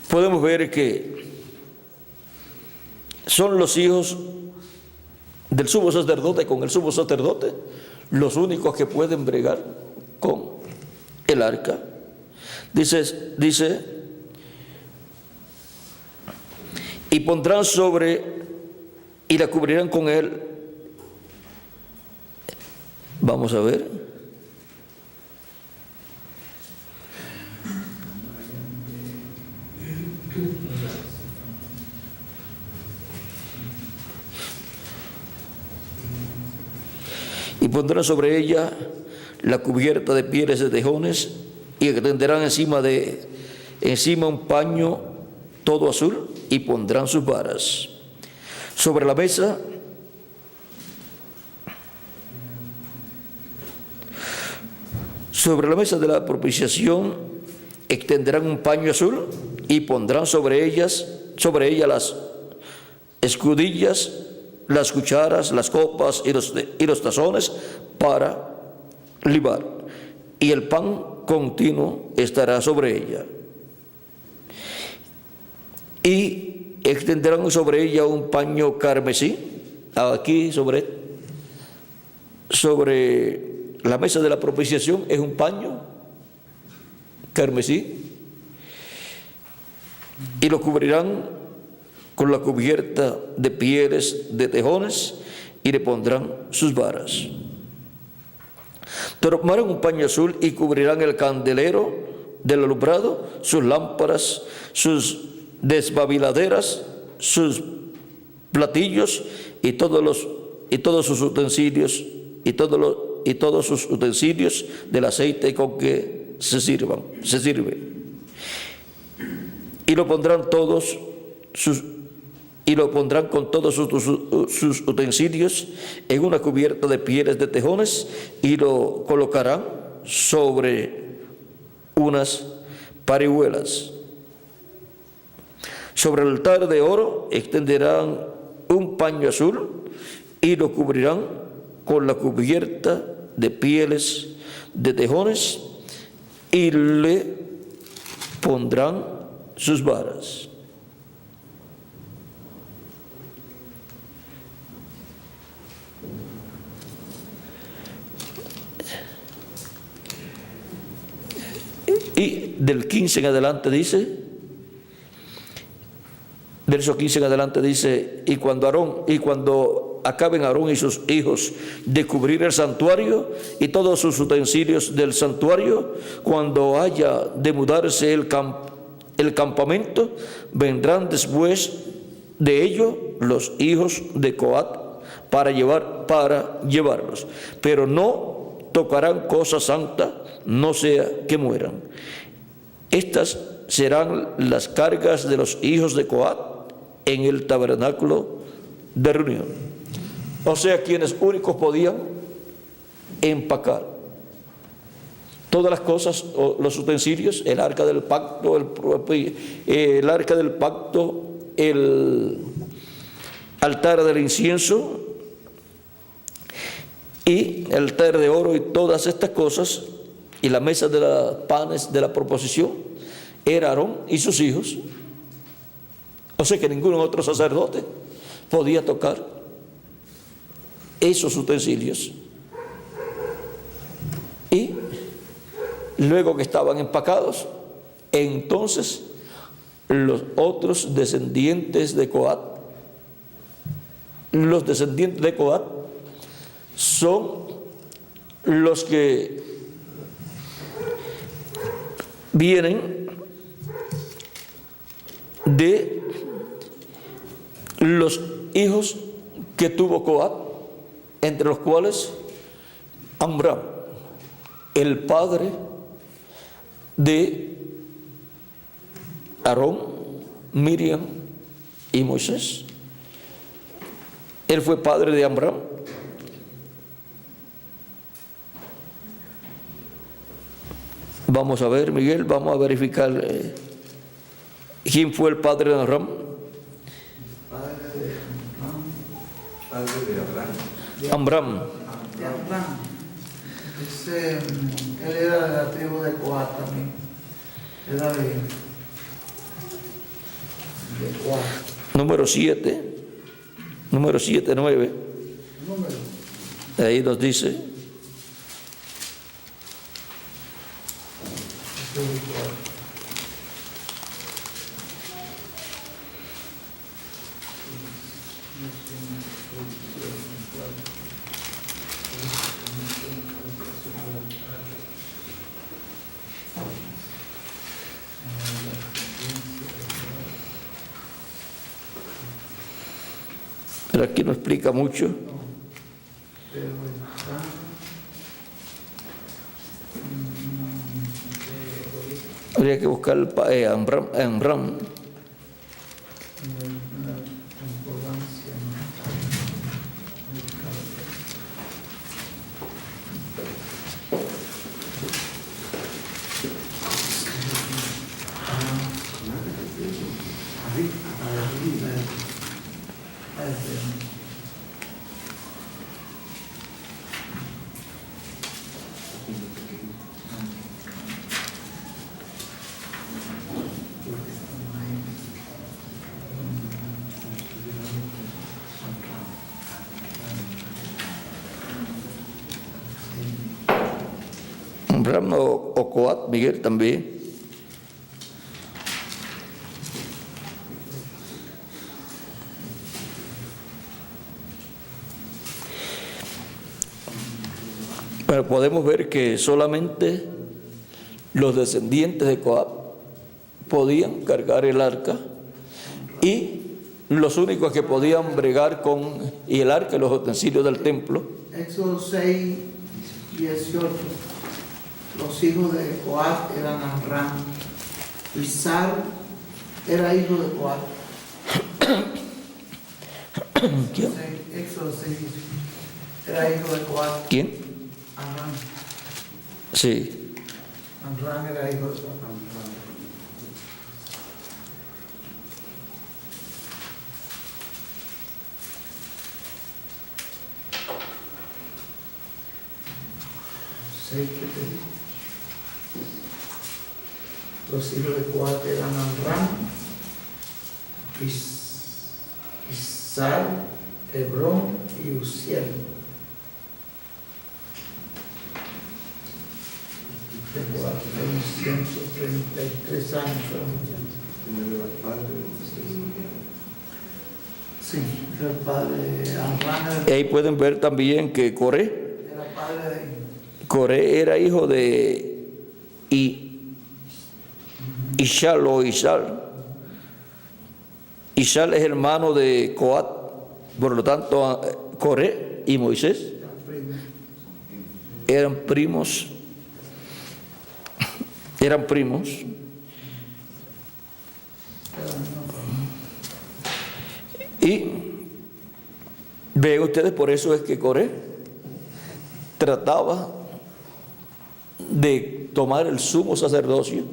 podemos ver que son los hijos del sumo sacerdote con el sumo sacerdote los únicos que pueden bregar con el arca. Dice, y pondrán sobre y la cubrirán con él. Vamos a ver. Y pondrán sobre ella la cubierta de pieles de tejones y extenderán encima un paño todo azul y pondrán sus varas. Sobre la mesa de la propiciación extenderán un paño azul y pondrán sobre ella las escudillas, las cucharas, las copas y los tazones para libar, y el pan continuo estará sobre ella. Y extenderán sobre ella un paño carmesí. Aquí sobre la mesa de la propiciación es un paño carmesí, y lo cubrirán con la cubierta de pieles de tejones y le pondrán sus varas. Tomarán un paño azul y cubrirán el candelero del alumbrado, sus lámparas, sus desbabiladeras, sus platillos y todos sus utensilios del aceite con que se sirve. Y lo pondrán con todos sus utensilios en una cubierta de pieles de tejones y lo colocarán sobre unas parihuelas. Sobre el altar de oro extenderán un paño azul y lo cubrirán con la cubierta de pieles de tejones y le pondrán sus varas. Y del 15 en adelante dice, verso 15 en adelante dice, y cuando acaben Aarón y sus hijos de cubrir el santuario y todos sus utensilios del santuario, cuando haya de mudarse el campamento, vendrán después de ello los hijos de Coat para llevarlos, pero no tocarán cosa santa, no sea que mueran. Estas serán las cargas de los hijos de Coat en el tabernáculo de reunión. O sea, quienes únicos podían empacar todas las cosas, los utensilios, el arca del pacto, el arca del pacto, el altar del incienso y el altar de oro y todas estas cosas, y la mesa de los panes de la proposición, era Aarón y sus hijos. O sea que ningún otro sacerdote podía tocar esos utensilios. Y luego que estaban empacados, entonces los otros descendientes de Coat, los descendientes de Coat son los que vienen de los hijos que tuvo Coat, entre los cuales Amram, el padre de Aarón, Miriam y Moisés. Él fue padre de Amram. Vamos a ver, Miguel, vamos a verificar quién fue el padre de Amram.
Padre de Abraham.
Amram.
De Abraham. Él era de la tribu de Coat también. Era de Coat.
Número 7, 9.
Número.
Ahí nos dice. Pero aquí no explica mucho. Habría que buscar Amram. Amram o Coat, Miguel, también. Pero podemos ver que solamente los descendientes de Coat podían cargar el arca, y los únicos que podían bregar con el arca y los utensilios del templo.
Éxodo 6, 18. Los hijos de Coat eran Amram. Y Sal era hijo de Coat.
¿Quién?
Éxodo 6, 18. Era hijo de Coat.
¿Quién?
Amram.
Sí.
Amram era hijo de Coat. Los hijos de Coat eran Amram, Isar, Hebrón y Uziel. De Coat, 133 años. Sí, era el padre de Amram.
Y ahí pueden ver también que Coré
Era padre de...
Coré era hijo de Ishal o Ishal. Ishal es hermano de Coat, por lo tanto Coré y Moisés eran primos, y ven ustedes, por eso es que Coré trataba de tomar el sumo sacerdocio.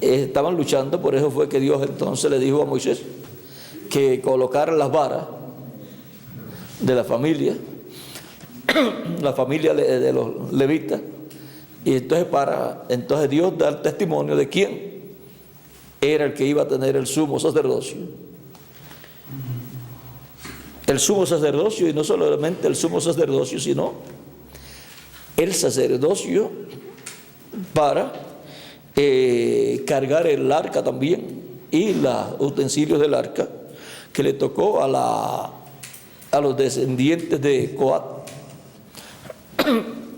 Estaban luchando, por eso fue que Dios entonces le dijo a Moisés que colocara las varas de la familia de los levitas, y entonces Dios da el testimonio de quién era el que iba a tener el sumo sacerdocio. El sumo sacerdocio, y no solamente el sumo sacerdocio, sino el sacerdocio para cargar el arca también, y los utensilios del arca, que le tocó a los descendientes de Coat.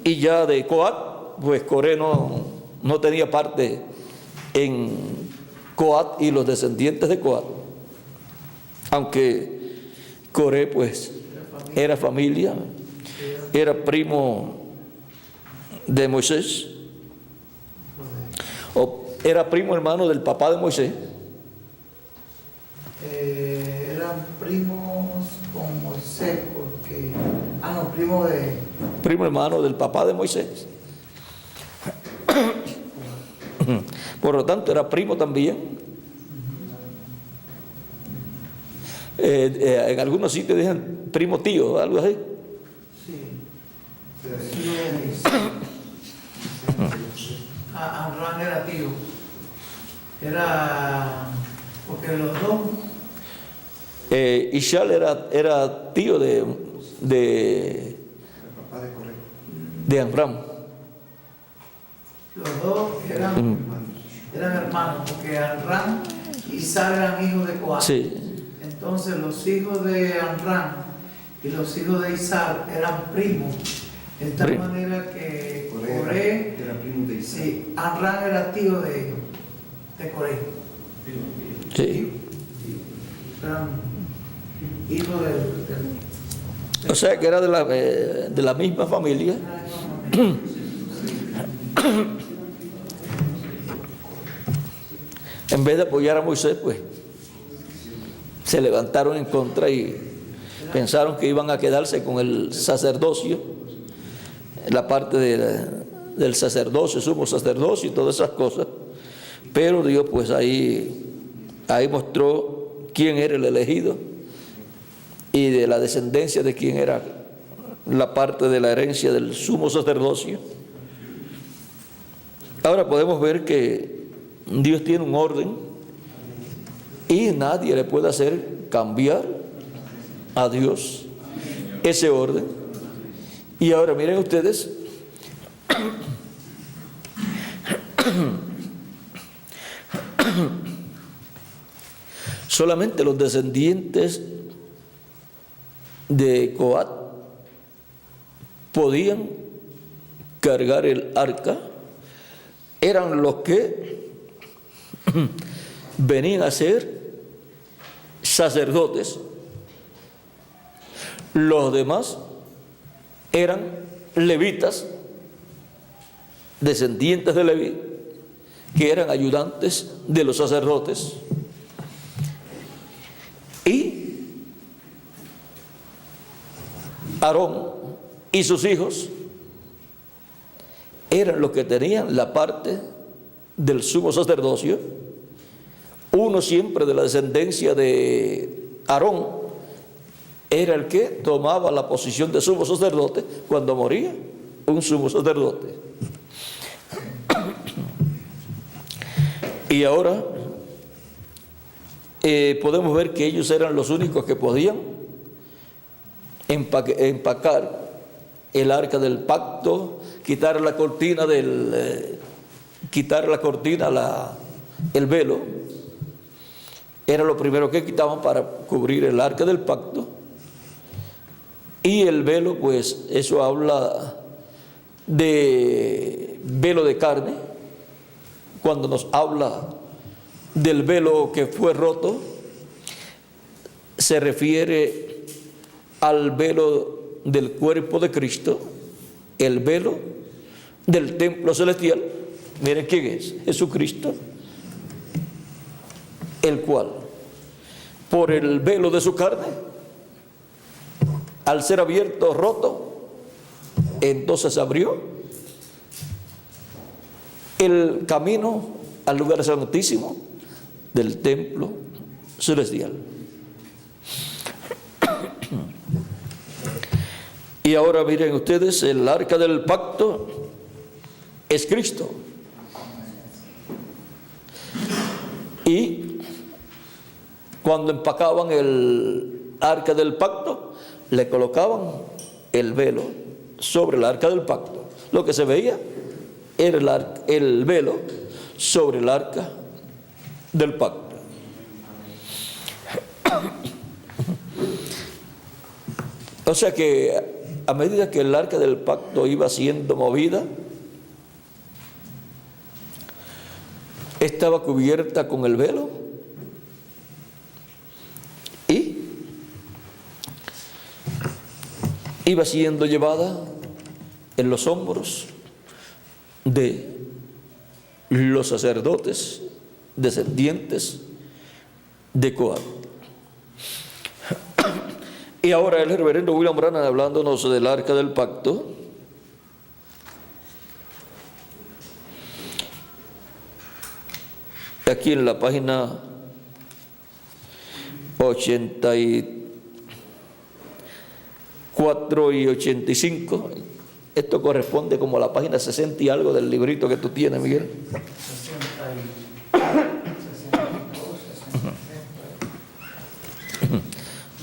Y ya de Coat, pues Coré no tenía parte en Coat y los descendientes de Coat, aunque Coré pues era familia, era primo de Moisés, o era primo hermano del papá de Moisés.
Eran primos con Moisés, porque
primo hermano del papá de Moisés. Por lo tanto era primo también. En algunos sitios dicen primo tío, algo así.
Amram era tío. Era porque los dos.
Ishal era tío de Amram.
Los dos eran hermanos, porque Amram y Isar eran hijos de Coat.
Sí.
Entonces los hijos de Amram y los hijos de Isar eran primos. De tal manera que Coré
era primo de Isar.
Sí, Amram era tío de Coré.
Sí.
Eran hijos del
O sea que era de la misma familia. En vez de apoyar a Moisés, pues se levantaron en contra y pensaron que iban a quedarse con el sacerdocio, la parte del sacerdocio, sumo sacerdocio y todas esas cosas. Pero Dios pues ahí mostró quién era el elegido y de la descendencia de quién era la parte de la herencia del sumo sacerdocio. Ahora podemos ver que Dios tiene un orden y nadie le puede hacer cambiar a Dios ese orden. Y ahora miren ustedes, solamente los descendientes de Coat podían cargar el arca, eran los que venían a ser sacerdotes. Los demás eran levitas, descendientes de Leví, que eran ayudantes de los sacerdotes. Y Aarón y sus hijos eran los que tenían la parte del sumo sacerdocio. Uno siempre de la descendencia de Aarón era el que tomaba la posición de sumo sacerdote cuando moría un sumo sacerdote. Y ahora podemos ver que ellos eran los únicos que podían empacar el arca del pacto, quitar la cortina el velo. Era lo primero que quitaban para cubrir el arca del pacto. Y el velo, pues eso habla de velo de carne. Cuando nos habla del velo que fue roto, se refiere al velo del cuerpo de Cristo, el velo del templo celestial. Miren quién es: Jesucristo, el cual, por el velo de su carne, al ser abierto, roto, entonces abrió el camino al lugar santísimo del templo celestial. Y ahora miren ustedes, el arca del pacto es Cristo. Y cuando empacaban el arca del pacto, le colocaban el velo sobre el arca del pacto. Lo que se veía era el velo sobre el arca del pacto. O sea que a medida que el arca del pacto iba siendo movida, estaba cubierta con el velo y iba siendo llevada en los hombros de los sacerdotes descendientes de Coat. Y ahora el reverendo William Branham, hablándonos del arca del pacto, aquí en la página 84 y 85, esto corresponde como a la página 60 y algo del librito que tú tienes, Miguel.
62, 63.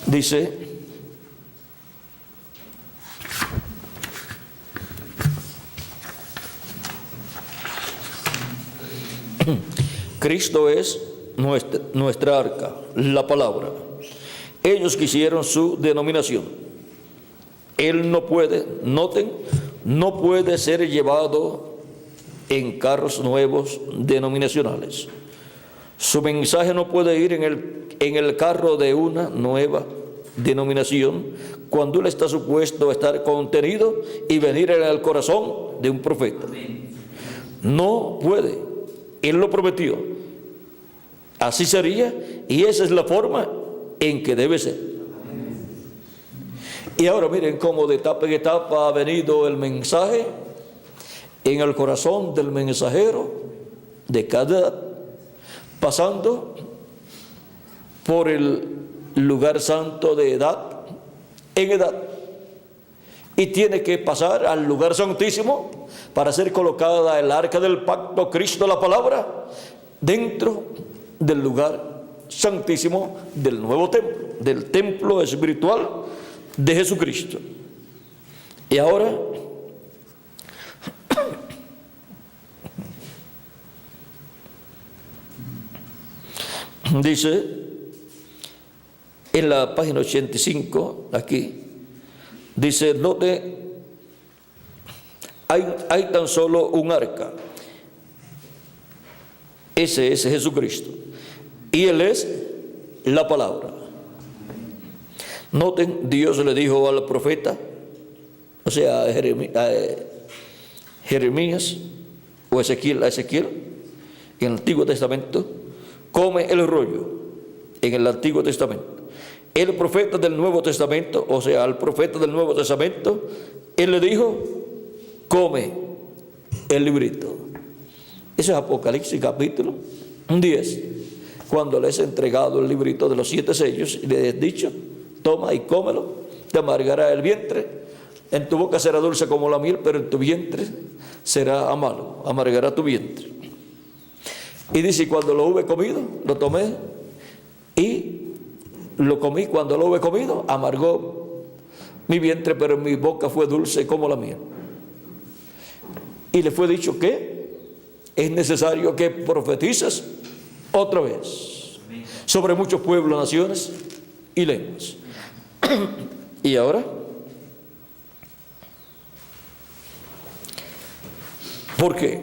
Dice: Cristo es nuestra arca, la palabra. Ellos quisieron su denominación. Él no puede, noten, no puede ser llevado en carros nuevos denominacionales. Su mensaje no puede ir en el carro de una nueva denominación cuando él está supuesto a estar contenido y venir en el corazón de un profeta. No puede. Él lo prometió. Así sería, y esa es la forma en que debe ser. Y ahora miren cómo de etapa en etapa ha venido el mensaje en el corazón del mensajero de cada edad, pasando por el lugar santo de edad en edad, y tiene que pasar al lugar santísimo para ser colocada el arca del pacto, Cristo la palabra, dentro del lugar santísimo del nuevo templo, del templo espiritual de Jesucristo. Y ahora dice en la página 85, aquí, dice: note, hay tan solo un arca. Ese es Jesucristo. Y Él es la palabra. Noten, Dios le dijo al profeta, o sea, a Jeremías o a Ezequiel, en el Antiguo Testamento: come el rollo. En el Antiguo Testamento. El profeta del Nuevo Testamento, o sea, al profeta del Nuevo Testamento, Él le dijo: come el librito. Eso es Apocalipsis capítulo 10, cuando le has entregado el librito de los 7 sellos y le has dicho: toma y cómelo, te amargará el vientre, en tu boca será dulce como la miel, pero en tu vientre será amargo, amargará tu vientre. Y dice: cuando lo hube comido, lo tomé y lo comí. Cuando lo hube comido, amargó mi vientre, pero en mi boca fue dulce como la miel. Y le fue dicho que es necesario que profetices otra vez sobre muchos pueblos, naciones y lenguas. Y ahora, ¿por qué?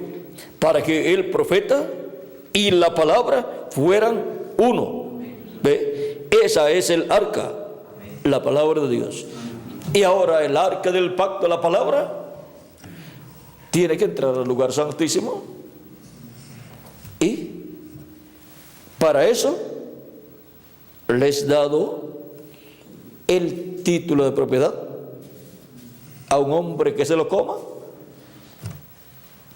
Para que el profeta y la palabra fueran uno. ¿Ve? Esa es el arca, la palabra de Dios. Y ahora el arca del pacto, la palabra, tiene que entrar al lugar santísimo, y para eso les he dado el título de propiedad a un hombre que se lo coma,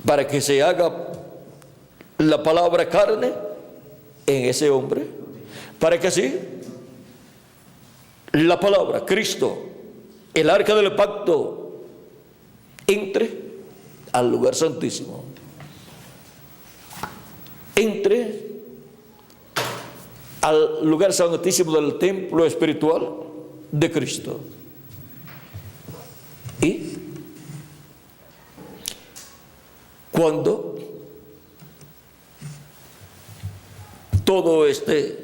para que se haga la palabra carne en ese hombre, para que así la palabra, Cristo, el arca del pacto, entre al lugar santísimo, entre al lugar santísimo del templo espiritual de Cristo. Y cuando todo esté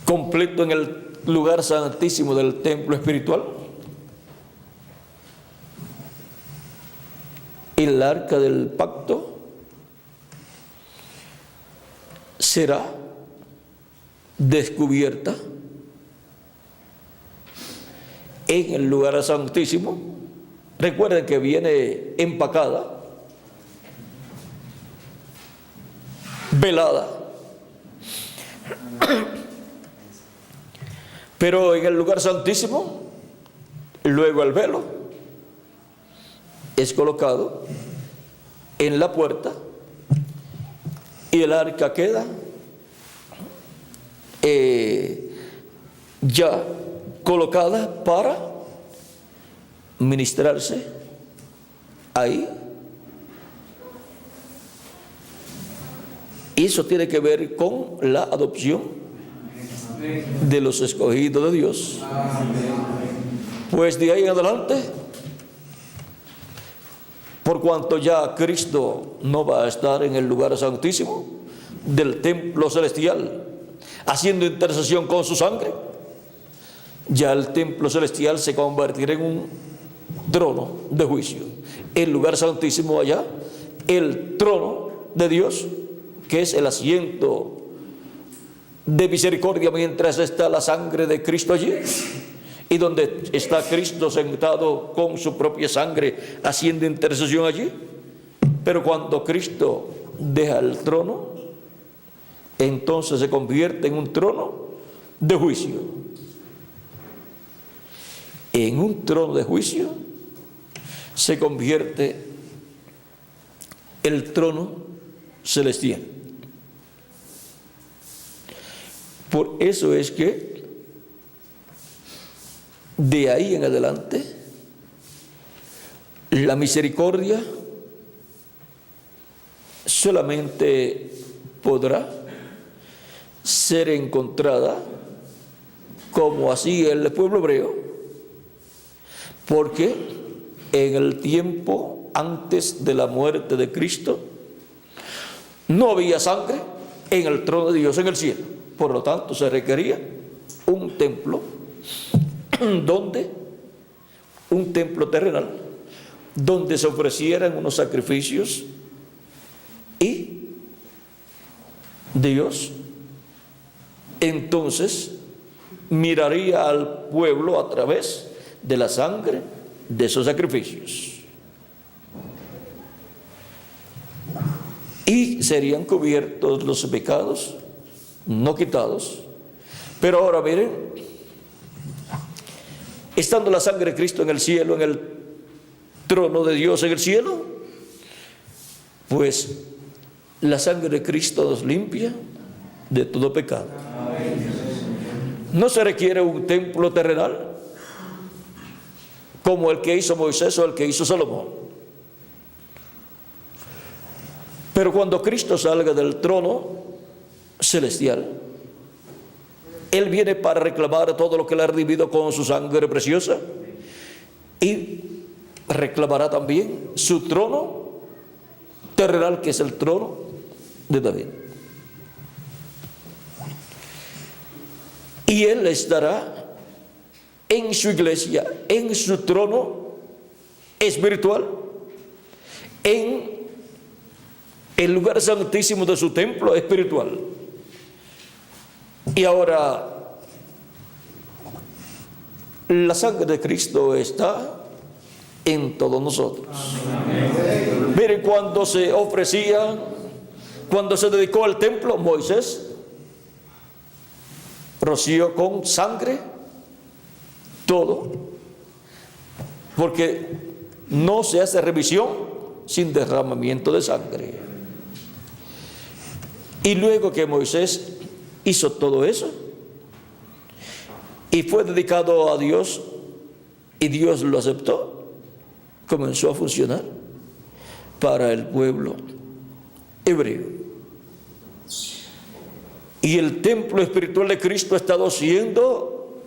completo en el lugar santísimo del templo espiritual, el arca del pacto será descubierta en el lugar santísimo. Recuerden que viene empacada, velada, pero en el lugar santísimo, luego el velo es colocado en la puerta y el arca queda ya colocada para ministrarse ahí. Y eso tiene que ver con la adopción de los escogidos de Dios. Pues de ahí en adelante, por cuanto ya Cristo no va a estar en el lugar santísimo del templo celestial haciendo intercesión con su sangre, ya el templo celestial se convertirá en un trono de juicio. El lugar santísimo allá, el trono de Dios, que es el asiento de misericordia mientras está la sangre de Cristo allí, y donde está Cristo sentado con su propia sangre haciendo intercesión allí. Pero cuando Cristo deja el trono, entonces se convierte en un trono de juicio. En un trono de juicio se convierte el trono celestial. Por eso es que de ahí en adelante la misericordia solamente podrá ser encontrada, como así el pueblo hebreo, porque en el tiempo antes de la muerte de Cristo no había sangre en el trono de Dios en el cielo. Por lo tanto, se requería un templo un templo terrenal, donde se ofrecieran unos sacrificios, y Dios entonces miraría al pueblo a través de la sangre de esos sacrificios, y serían cubiertos los pecados, no quitados. Pero ahora miren, estando la sangre de Cristo en el cielo, en el trono de Dios en el cielo, pues la sangre de Cristo nos limpia de todo pecado. No se requiere un templo terrenal como el que hizo Moisés o el que hizo Salomón. Pero cuando Cristo salga del trono celestial, Él viene para reclamar todo lo que Él ha redimido con su sangre preciosa, y reclamará también su trono terrenal, que es el trono de David. Y Él estará en su iglesia, en su trono espiritual, en el lugar santísimo de su templo espiritual. Y ahora, la sangre de Cristo está en todos nosotros. Miren, cuando se ofrecía, cuando se dedicó al templo, Moisés roció con sangre todo, porque no se hace revisión sin derramamiento de sangre. Y luego que Moisés hizo todo eso y fue dedicado a Dios y Dios lo aceptó, comenzó a funcionar para el pueblo hebreo. Y el templo espiritual de Cristo ha estado siendo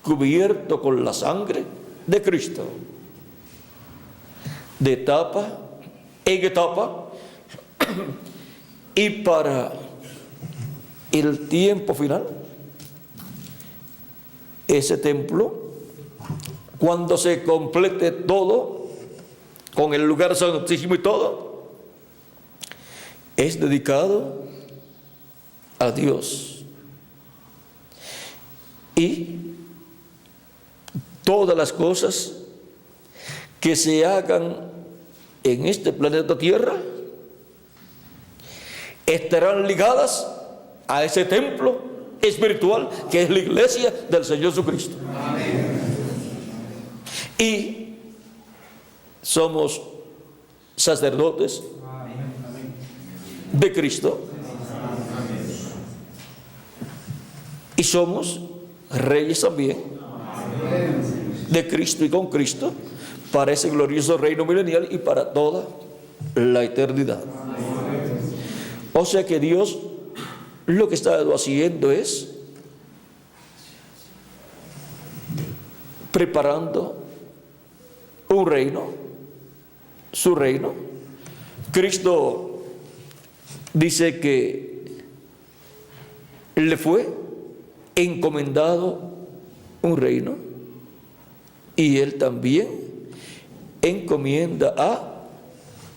cubierto con la sangre de Cristo, de etapa en etapa, y para el tiempo final, ese templo, cuando se complete todo, con el lugar santísimo y todo, es dedicado a Dios. Y todas las cosas que se hagan en este planeta Tierra estarán ligadas a ese templo espiritual que es la iglesia del Señor Jesucristo. Amén. Y somos sacerdotes de Cristo y somos reyes también de Cristo y con Cristo para ese glorioso reino milenial y para toda la eternidad. O sea que Dios lo que está haciendo es preparando un reino, su reino. Cristo dice que le fue encomendado un reino y él también encomienda a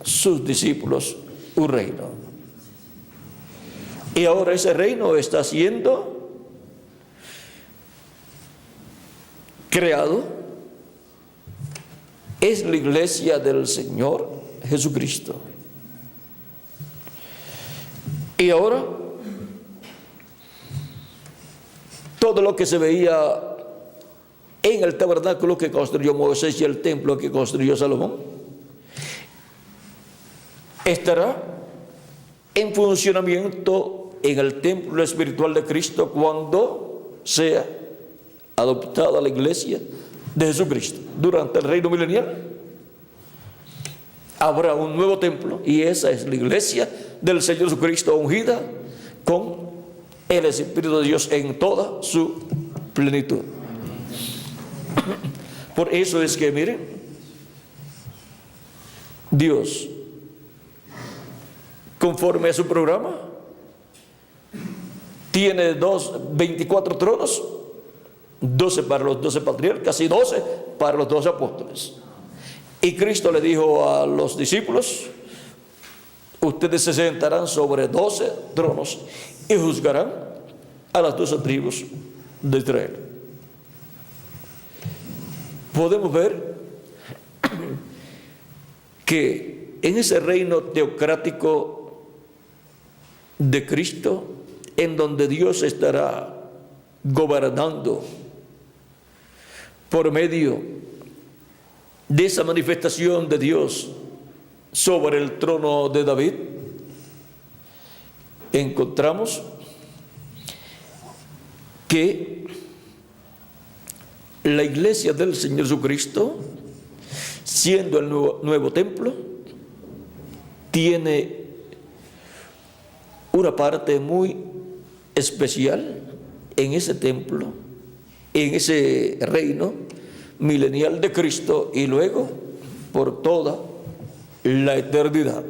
sus discípulos un reino. Y ahora ese reino está siendo creado. Es la iglesia del Señor Jesucristo. Y ahora todo lo que se veía en el tabernáculo que construyó Moisés y el templo que construyó Salomón estará en funcionamiento en el templo espiritual de Cristo cuando sea adoptada la iglesia de Jesucristo. Durante el reino milenial habrá un nuevo templo y esa es la iglesia del Señor Jesucristo ungida con el Espíritu de Dios en toda su plenitud. Por eso es que miren, Dios, conforme a su programa, tiene 24 tronos, 12 para los 12 patriarcas y 12 para los 12 apóstoles. Y Cristo le dijo a los discípulos: ustedes se sentarán sobre 12 tronos y juzgarán a las 12 tribus de Israel. Podemos ver que en ese reino teocrático de Cristo, en donde Dios estará gobernando por medio de esa manifestación de Dios sobre el trono de David, encontramos que la iglesia del Señor Jesucristo, siendo el nuevo templo, tiene una parte muy especial en ese templo, en ese reino milenial de Cristo y luego por toda la eternidad.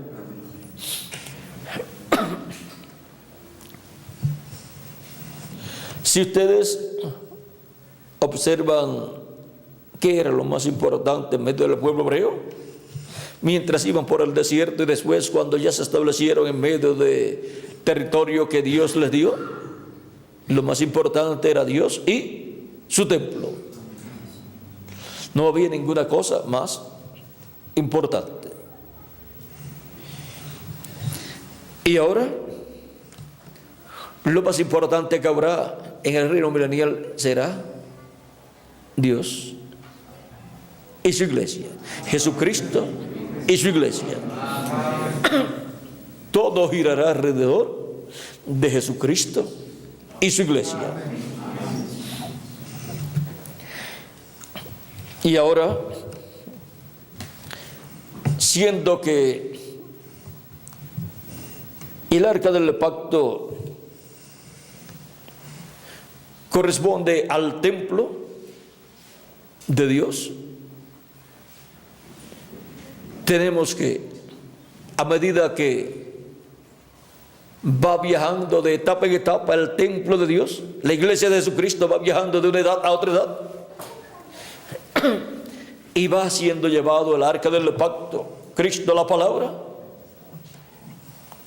Si ustedes observan qué era lo más importante en medio del pueblo hebreo, mientras iban por el desierto y después cuando ya se establecieron en medio de territorio que Dios les dio, lo más importante era Dios y su templo. No había ninguna cosa más importante. Y ahora, lo más importante que habrá en el reino milenial será Dios y su iglesia, Jesucristo y su iglesia. Todo girará alrededor de Jesucristo y su iglesia. Y ahora, siendo que el arca del pacto corresponde al templo de Dios, tenemos que, a medida que va viajando de etapa en etapa el templo de Dios, la iglesia de Jesucristo va viajando de una edad a otra edad, y va siendo llevado el arca del pacto, Cristo la palabra,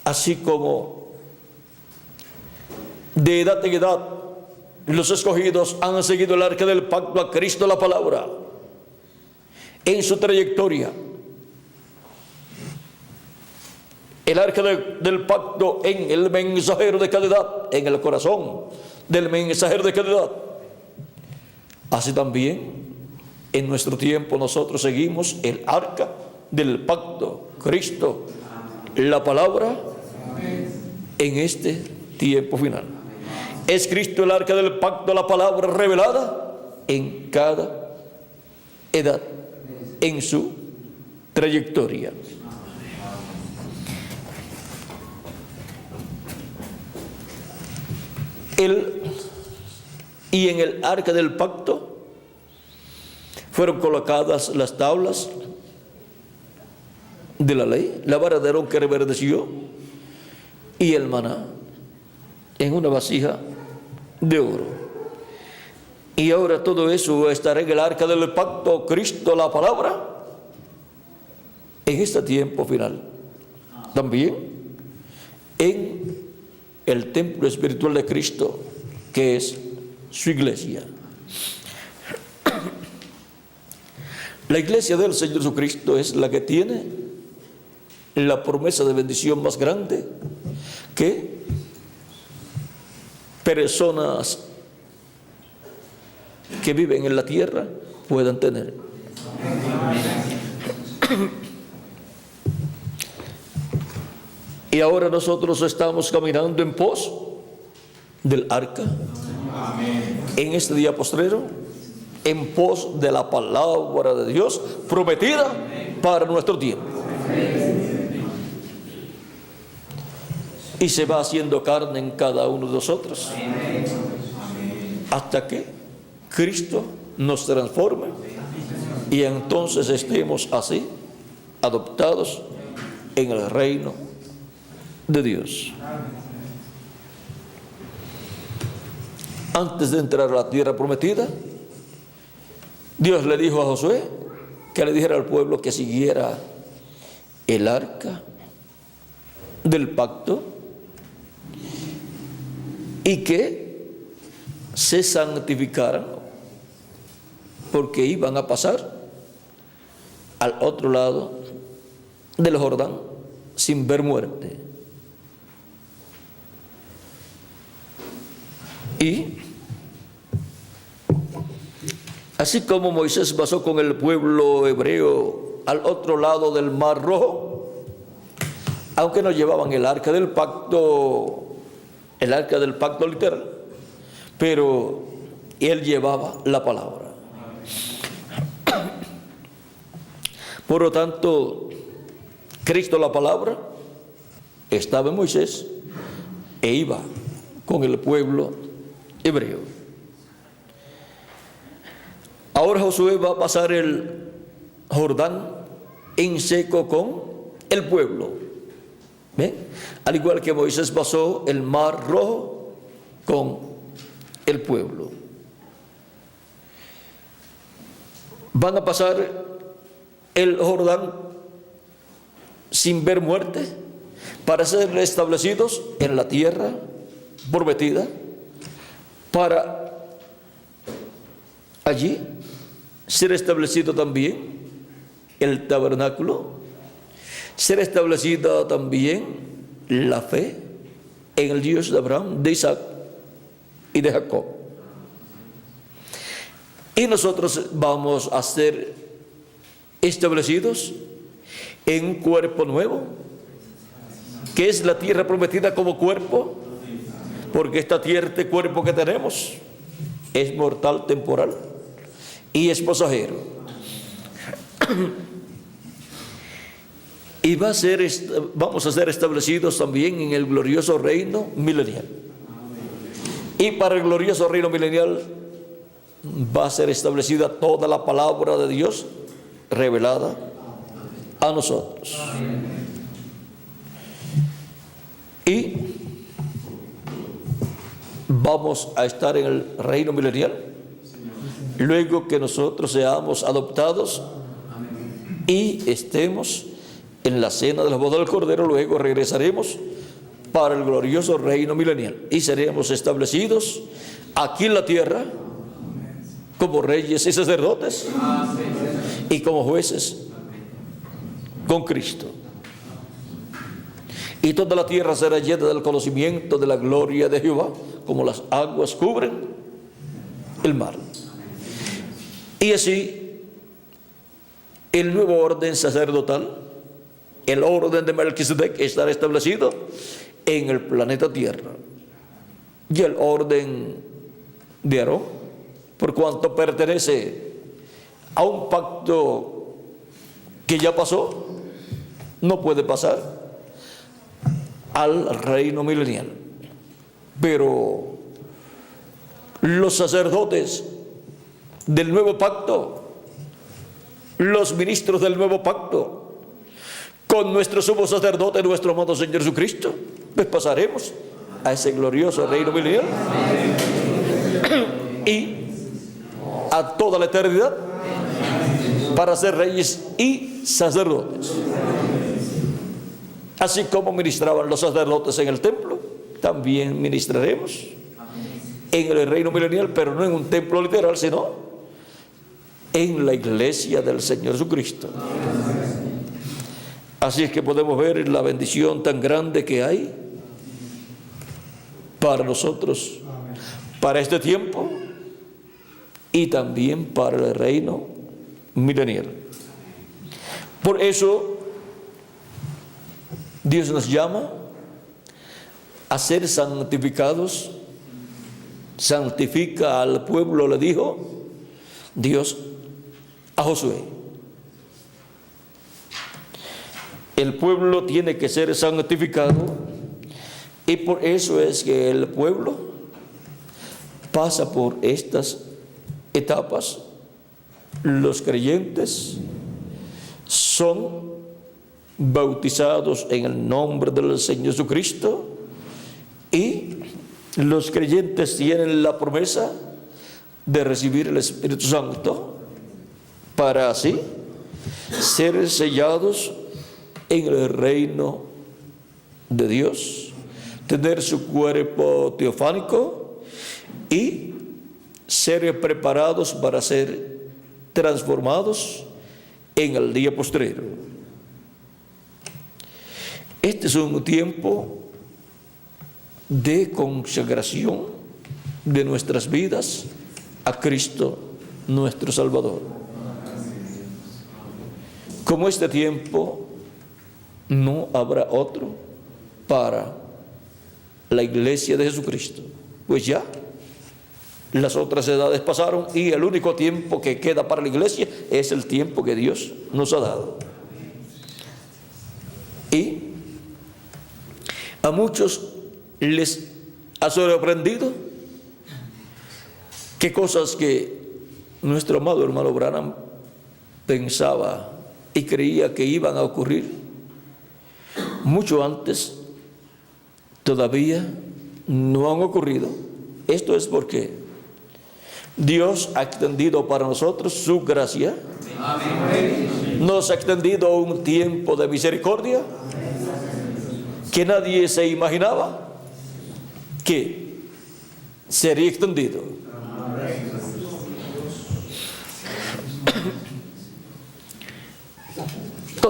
así como de edad en edad los escogidos han seguido el arca del pacto a Cristo la palabra en su trayectoria. El arca del pacto en el mensajero de cada edad, en el corazón del mensajero de cada edad. Así también en nuestro tiempo nosotros seguimos el arca del pacto, Cristo, la palabra, en este tiempo final. Es Cristo el arca del pacto, la palabra revelada en cada edad, en su trayectoria. Y en el arca del pacto fueron colocadas las tablas de la ley, la vara de Aarón que reverdeció y el maná en una vasija de oro. Y ahora todo eso estará en el arca del pacto, Cristo la palabra, en este tiempo final. También en el templo espiritual de Cristo, que es su iglesia. La iglesia del Señor Jesucristo es la que tiene la promesa de bendición más grande que personas que viven en la tierra puedan tener. Y ahora nosotros estamos caminando en pos del arca. En este día postrero, en pos de la palabra de Dios prometida para nuestro tiempo. Y se va haciendo carne en cada uno de nosotros hasta que Cristo nos transforme y entonces estemos así adoptados en el reino de Dios. Antes de entrar a la tierra prometida, Dios le dijo a Josué que le dijera al pueblo que siguiera el arca del pacto y que se santificaran porque iban a pasar al otro lado del Jordán sin ver muerte. Y así como Moisés pasó con el pueblo hebreo al otro lado del Mar Rojo, aunque no llevaban el arca del pacto literal, pero él llevaba la palabra. Por lo tanto, Cristo la palabra estaba en Moisés e iba con el pueblo hebreo. Ahora Josué va a pasar el Jordán en seco con el pueblo. ¿Ven? Al igual que Moisés pasó el Mar Rojo con el pueblo. Van a pasar el Jordán sin ver muerte para ser establecidos en la tierra prometida, para allí será establecido también el tabernáculo, será establecida también la fe en el Dios de Abraham, de Isaac y de Jacob. Y nosotros vamos a ser establecidos en un cuerpo nuevo, que es la tierra prometida como cuerpo, porque esta tierra, este cuerpo que tenemos, es mortal, temporal y es pasajero. Y vamos a ser establecidos también en el glorioso reino milenial. Y para el glorioso reino milenial va a ser establecida toda la palabra de Dios revelada a nosotros. Y vamos a estar en el reino milenial luego que nosotros seamos adoptados y estemos en la cena de la boda del Cordero. Luego regresaremos para el glorioso reino milenial y seremos establecidos aquí en la tierra como reyes y sacerdotes y como jueces con Cristo. Y toda la tierra será llena del conocimiento de la gloria de Jehová, como las aguas cubren el mar. Y así el nuevo orden sacerdotal, el orden de Melquisedec, estará establecido en el planeta Tierra. Y el orden de Aarón, por cuanto pertenece a un pacto que ya pasó, no puede pasar al reino milenial. Pero los sacerdotes del nuevo pacto, los ministros del nuevo pacto, con nuestro sumo sacerdote, nuestro amado Señor Jesucristo, pues pasaremos a ese glorioso reino milenial y a toda la eternidad para ser reyes y sacerdotes. Así como ministraban los sacerdotes en el templo, también ministraremos en el reino milenial, pero no en un templo literal, sino en la iglesia del Señor Jesucristo. Así es que podemos ver la bendición tan grande que hay para nosotros, para este tiempo y también para el reino milenial. Por eso Dios nos llama a ser santificados. Santifica al pueblo, le dijo Dios a Josué. El pueblo tiene que ser santificado, y por eso es que el pueblo pasa por estas etapas. Los creyentes son bautizados en el nombre del Señor Jesucristo, y los creyentes tienen la promesa de recibir el Espíritu Santo para así ser sellados en el reino de Dios, tener su cuerpo teofánico y ser preparados para ser transformados en el día postrero. Este es un tiempo de consagración de nuestras vidas a Cristo nuestro Salvador. Como este tiempo no habrá otro para la iglesia de Jesucristo, pues ya las otras edades pasaron y el único tiempo que queda para la iglesia es el tiempo que Dios nos ha dado. Y a muchos les ha sorprendido qué cosas que nuestro amado hermano Branham pensaba y creía que iban a ocurrir mucho antes, todavía no han ocurrido. Esto es porque Dios ha extendido para nosotros su gracia. Nos ha extendido un tiempo de misericordia que nadie se imaginaba que sería extendido.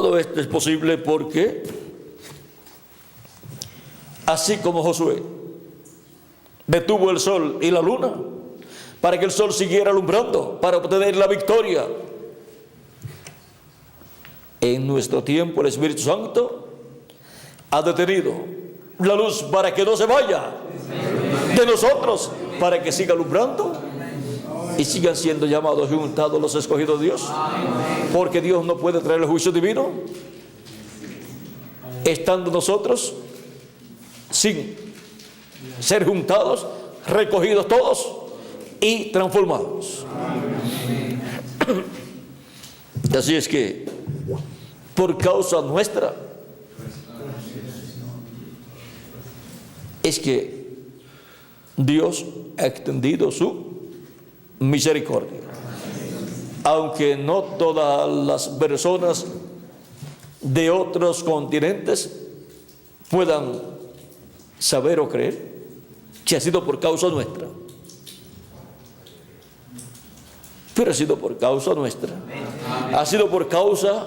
todo esto es posible porque, así como Josué detuvo el sol y la luna para que el sol siguiera alumbrando, para obtener la victoria, en nuestro tiempo el Espíritu Santo ha detenido la luz para que no se vaya de nosotros, para que siga alumbrando y sigan siendo llamados y juntados los escogidos de Dios, porque Dios no puede traer el juicio divino estando nosotros sin ser juntados, recogidos todos y transformados. Así es que por causa nuestra es que Dios ha extendido su misericordia, aunque no todas las personas de otros continentes puedan saber o creer que ha sido por causa nuestra, pero ha sido por causa nuestra, ha sido por causa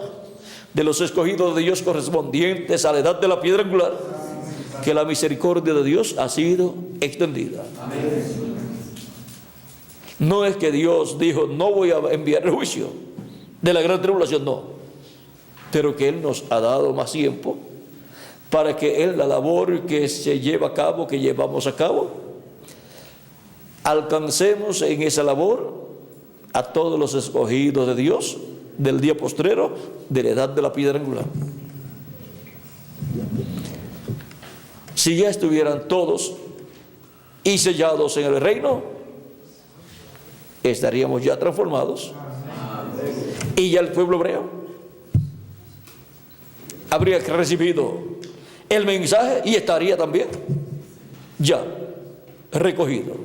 de los escogidos de Dios correspondientes a la edad de la piedra angular, que la misericordia de Dios ha sido extendida. No es que Dios dijo, no voy a enviar el juicio de la gran tribulación, no, pero que Él nos ha dado más tiempo para que Él, la labor que se lleva a cabo, que llevamos a cabo, alcancemos en esa labor a todos los escogidos de Dios del día postrero de la edad de la piedra angular. Si ya estuvieran todos y sellados en el reino, estaríamos ya transformados, y ya el pueblo hebreo habría recibido el mensaje y estaría también ya recogido.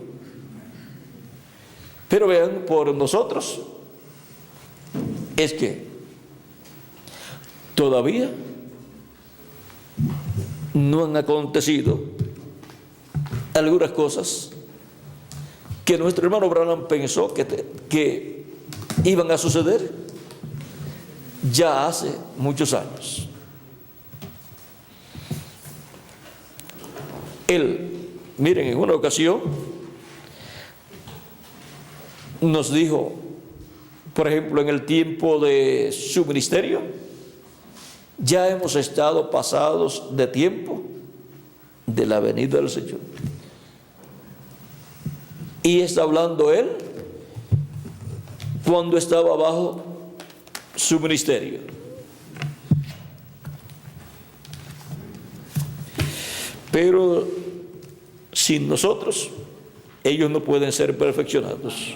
Pero vean, por nosotros es que todavía no han acontecido algunas cosas que nuestro hermano Branham pensó que iban a suceder ya hace muchos años. Él, miren, en una ocasión nos dijo, por ejemplo, en el tiempo de su ministerio, ya hemos estado pasados de tiempo de la venida del Señor. Y está hablando él cuando estaba bajo su ministerio. Pero sin nosotros, ellos no pueden ser perfeccionados.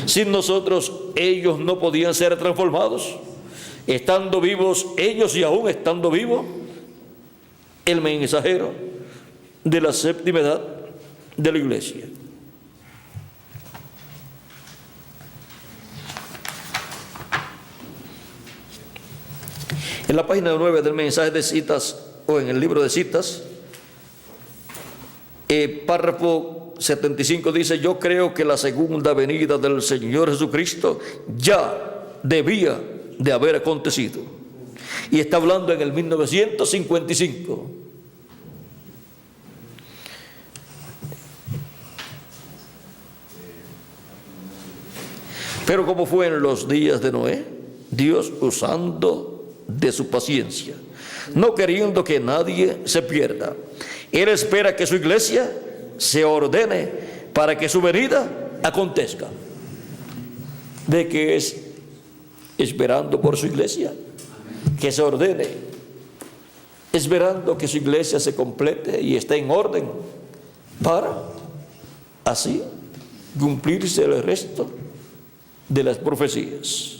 Sin nosotros, ellos no podían ser transformados. Estando vivos ellos y aún estando vivo el mensajero de la séptima edad de la iglesia. En la página 9 del mensaje de citas, o en el libro de citas, párrafo 75 dice: yo creo que la segunda venida del Señor Jesucristo ya debía de haber acontecido. Y está hablando en el 1955. Pero como fue en los días de Noé, Dios, usando de su paciencia, no queriendo que nadie se pierda, Él espera que su iglesia se ordene para que su venida acontezca. ¿De qué es esperando por su iglesia? Que se ordene, esperando que su iglesia se complete y esté en orden para así cumplirse el resto de las profecías.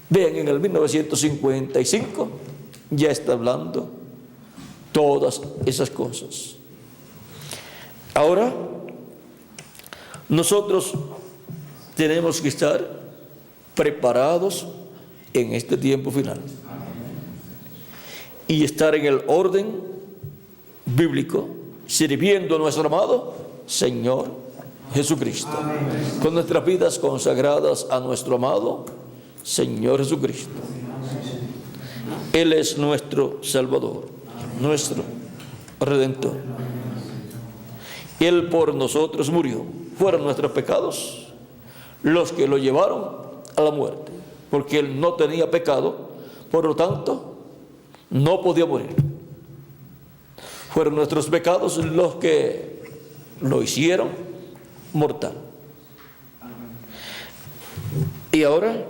Vean, en el 1955 ya está hablando todas esas cosas. Ahora, nosotros tenemos que estar preparados en este tiempo final y estar en el orden bíblico, sirviendo a nuestro amado Señor Jesucristo, con nuestras vidas consagradas a nuestro amado Señor Jesucristo. Él es nuestro Salvador, nuestro Redentor. Él por nosotros murió. Fueron nuestros pecados los que lo llevaron a la muerte, porque Él no tenía pecado, por lo tanto, no podía morir. Fueron nuestros pecados los que lo hicieron mortal. Y ahora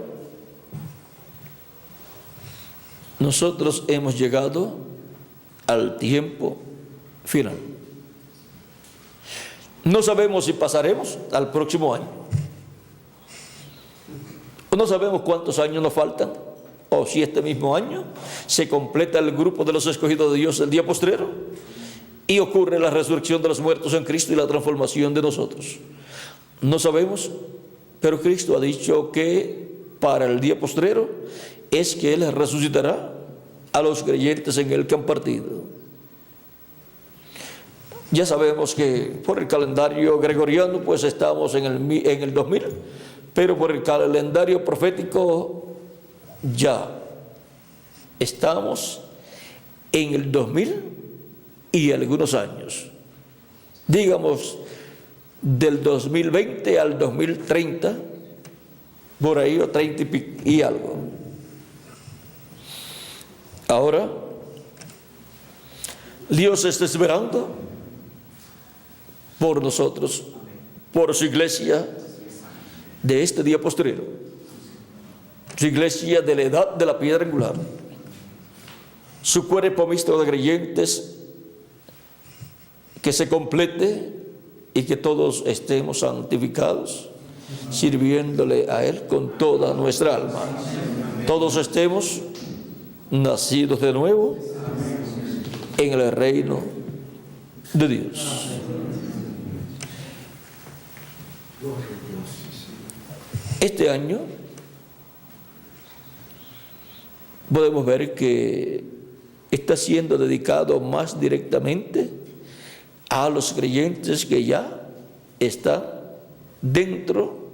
nosotros hemos llegado al tiempo final. No sabemos si pasaremos al próximo año. No sabemos cuántos años nos faltan, o si este mismo año se completa el grupo de los escogidos de Dios el día postrero y ocurre la resurrección de los muertos en Cristo y la transformación de nosotros. No sabemos, pero Cristo ha dicho que para el día postrero es que Él resucitará a los creyentes en Él que han partido. Ya sabemos que por el calendario gregoriano pues estamos en el 2000, pero por el calendario profético ya estamos en el 2000 y algunos años. Digamos, del 2020 al 2030, por ahí, o 30 y algo. Ahora, Dios está esperando por nosotros, por su iglesia de este día postrero, su iglesia de la edad de la piedra angular, su cuerpo mixto de creyentes que se complete y que todos estemos santificados, sirviéndole a Él con toda nuestra alma. Todos estemos nacidos de nuevo en el reino de Dios. Este año podemos ver que está siendo dedicado más directamente a los creyentes que ya están dentro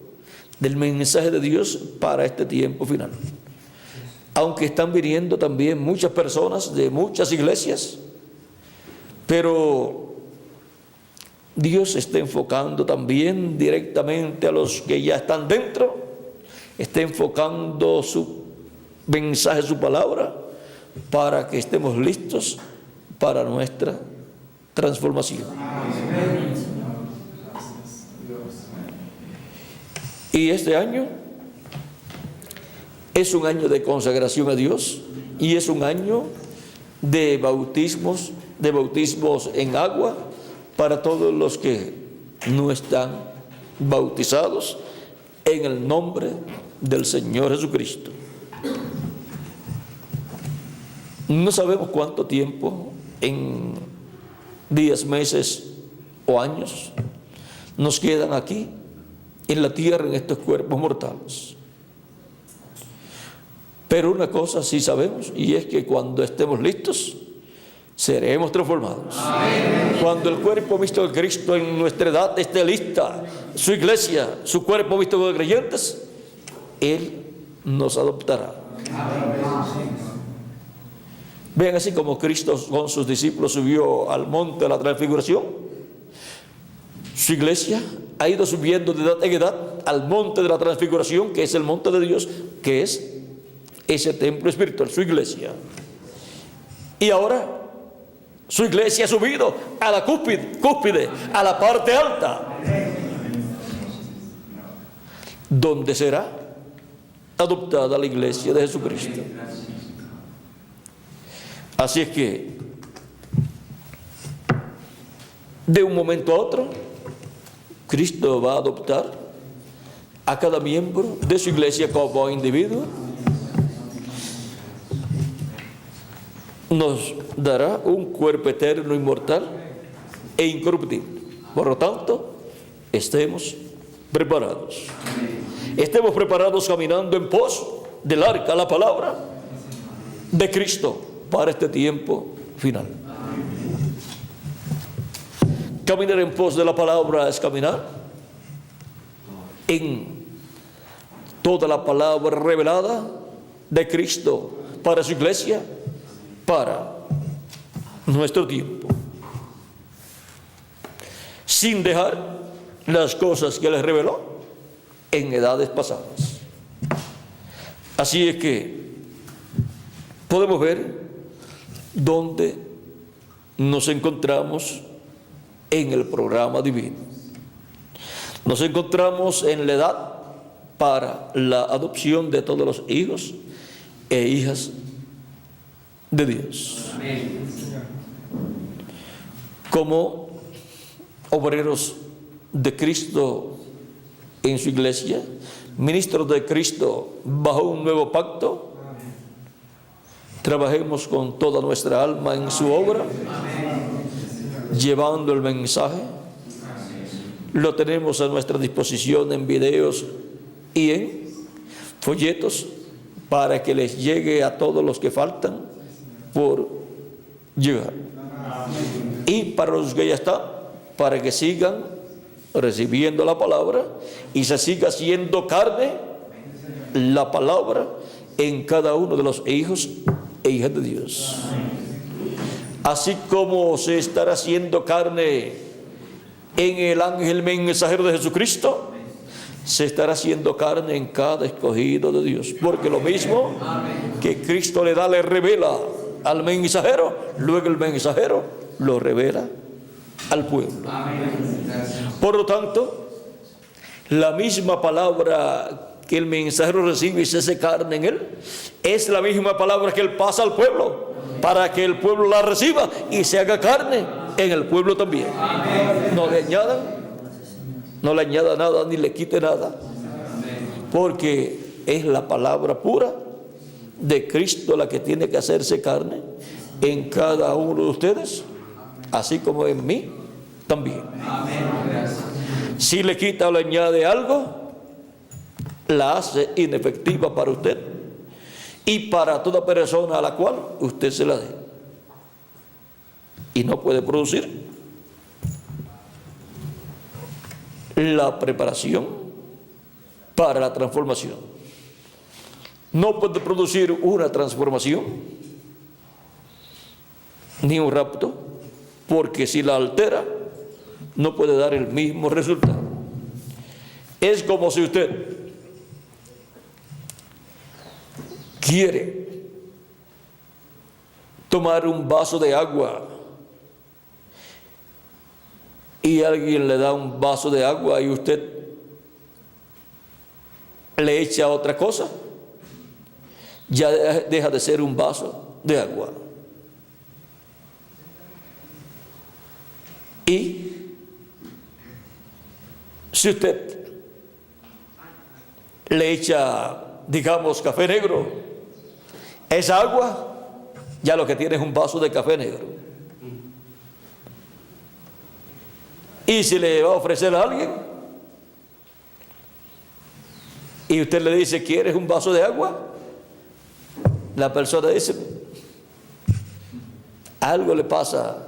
del mensaje de Dios para este tiempo final. Aunque están viniendo también muchas personas de muchas iglesias, pero Dios está enfocando también directamente a los que ya están dentro, está enfocando su mensaje, su palabra, para que estemos listos para nuestra transformación. Y este año es un año de consagración a Dios y es un año de bautismos en agua para todos los que no están bautizados en el nombre del Señor Jesucristo. No sabemos cuánto tiempo, en días, meses o años, nos quedan aquí en la tierra, en estos cuerpos mortales. Pero una cosa sí sabemos, y es que cuando estemos listos, seremos transformados. Amén. Cuando el cuerpo mixto de Cristo en nuestra edad esté lista, su iglesia, su cuerpo mixto de creyentes, Él nos adoptará. Amén. Vean, así como Cristo con sus discípulos subió al monte de la transfiguración, su iglesia ha ido subiendo de edad en edad al monte de la transfiguración, que es el monte de Dios, que es ese templo espiritual, su iglesia. Y ahora su iglesia ha subido a la cúspide, a la parte alta, donde será adoptada la iglesia de Jesucristo. Así es que de un momento a otro Cristo va a adoptar a cada miembro de su iglesia como individuo, nos dará un cuerpo eterno, inmortal e incorruptible. Por lo tanto, estemos preparados. Estemos preparados caminando en pos del arca, la palabra de Cristo, para este tiempo final. Caminar en pos de la palabra es caminar en toda la palabra revelada de Cristo para su iglesia, para nuestro tiempo, sin dejar las cosas que les reveló en edades pasadas. Así es que podemos ver dónde nos encontramos en el programa divino. Nos encontramos en la edad para la adopción de todos los hijos e hijas de Dios. Como obreros de Cristo en su iglesia, ministros de Cristo bajo un nuevo pacto, trabajemos con toda nuestra alma en su obra, llevando el mensaje. Lo tenemos a nuestra disposición en videos y en folletos para que les llegue a todos los que faltan por llegar. Y para los que ya están, para que sigan recibiendo la palabra y se siga haciendo carne la palabra en cada uno de los hijos e hijas de Dios. Así como se estará haciendo carne en el ángel mensajero de Jesucristo, se estará haciendo carne en cada escogido de Dios. Porque lo mismo que Cristo le revela al mensajero, luego el mensajero lo revela al pueblo. Por lo tanto, la misma palabra que el mensajero recibe y se hace carne en él, es la misma palabra que él pasa al pueblo, para que el pueblo la reciba y se haga carne en el pueblo también. No le añada nada ni le quite nada, porque es la palabra pura de Cristo la que tiene que hacerse carne en cada uno de ustedes, así como en mí también. Si le quita o le añade algo, la hace inefectiva para usted y para toda persona a la cual usted se la dé, y no puede producir la preparación para la transformación. No puede producir una transformación ni un rapto, porque si la altera no puede dar el mismo resultado. Es como si usted quiere tomar un vaso de agua y alguien le da un vaso de agua y usted le echa otra cosa, ya deja de ser un vaso de agua. Y si usted le echa, digamos, café negro, esa agua ya lo que tiene es un vaso de café negro. Y si le va a ofrecer a alguien y usted le dice, ¿quieres un vaso de agua? La persona dice, algo le pasa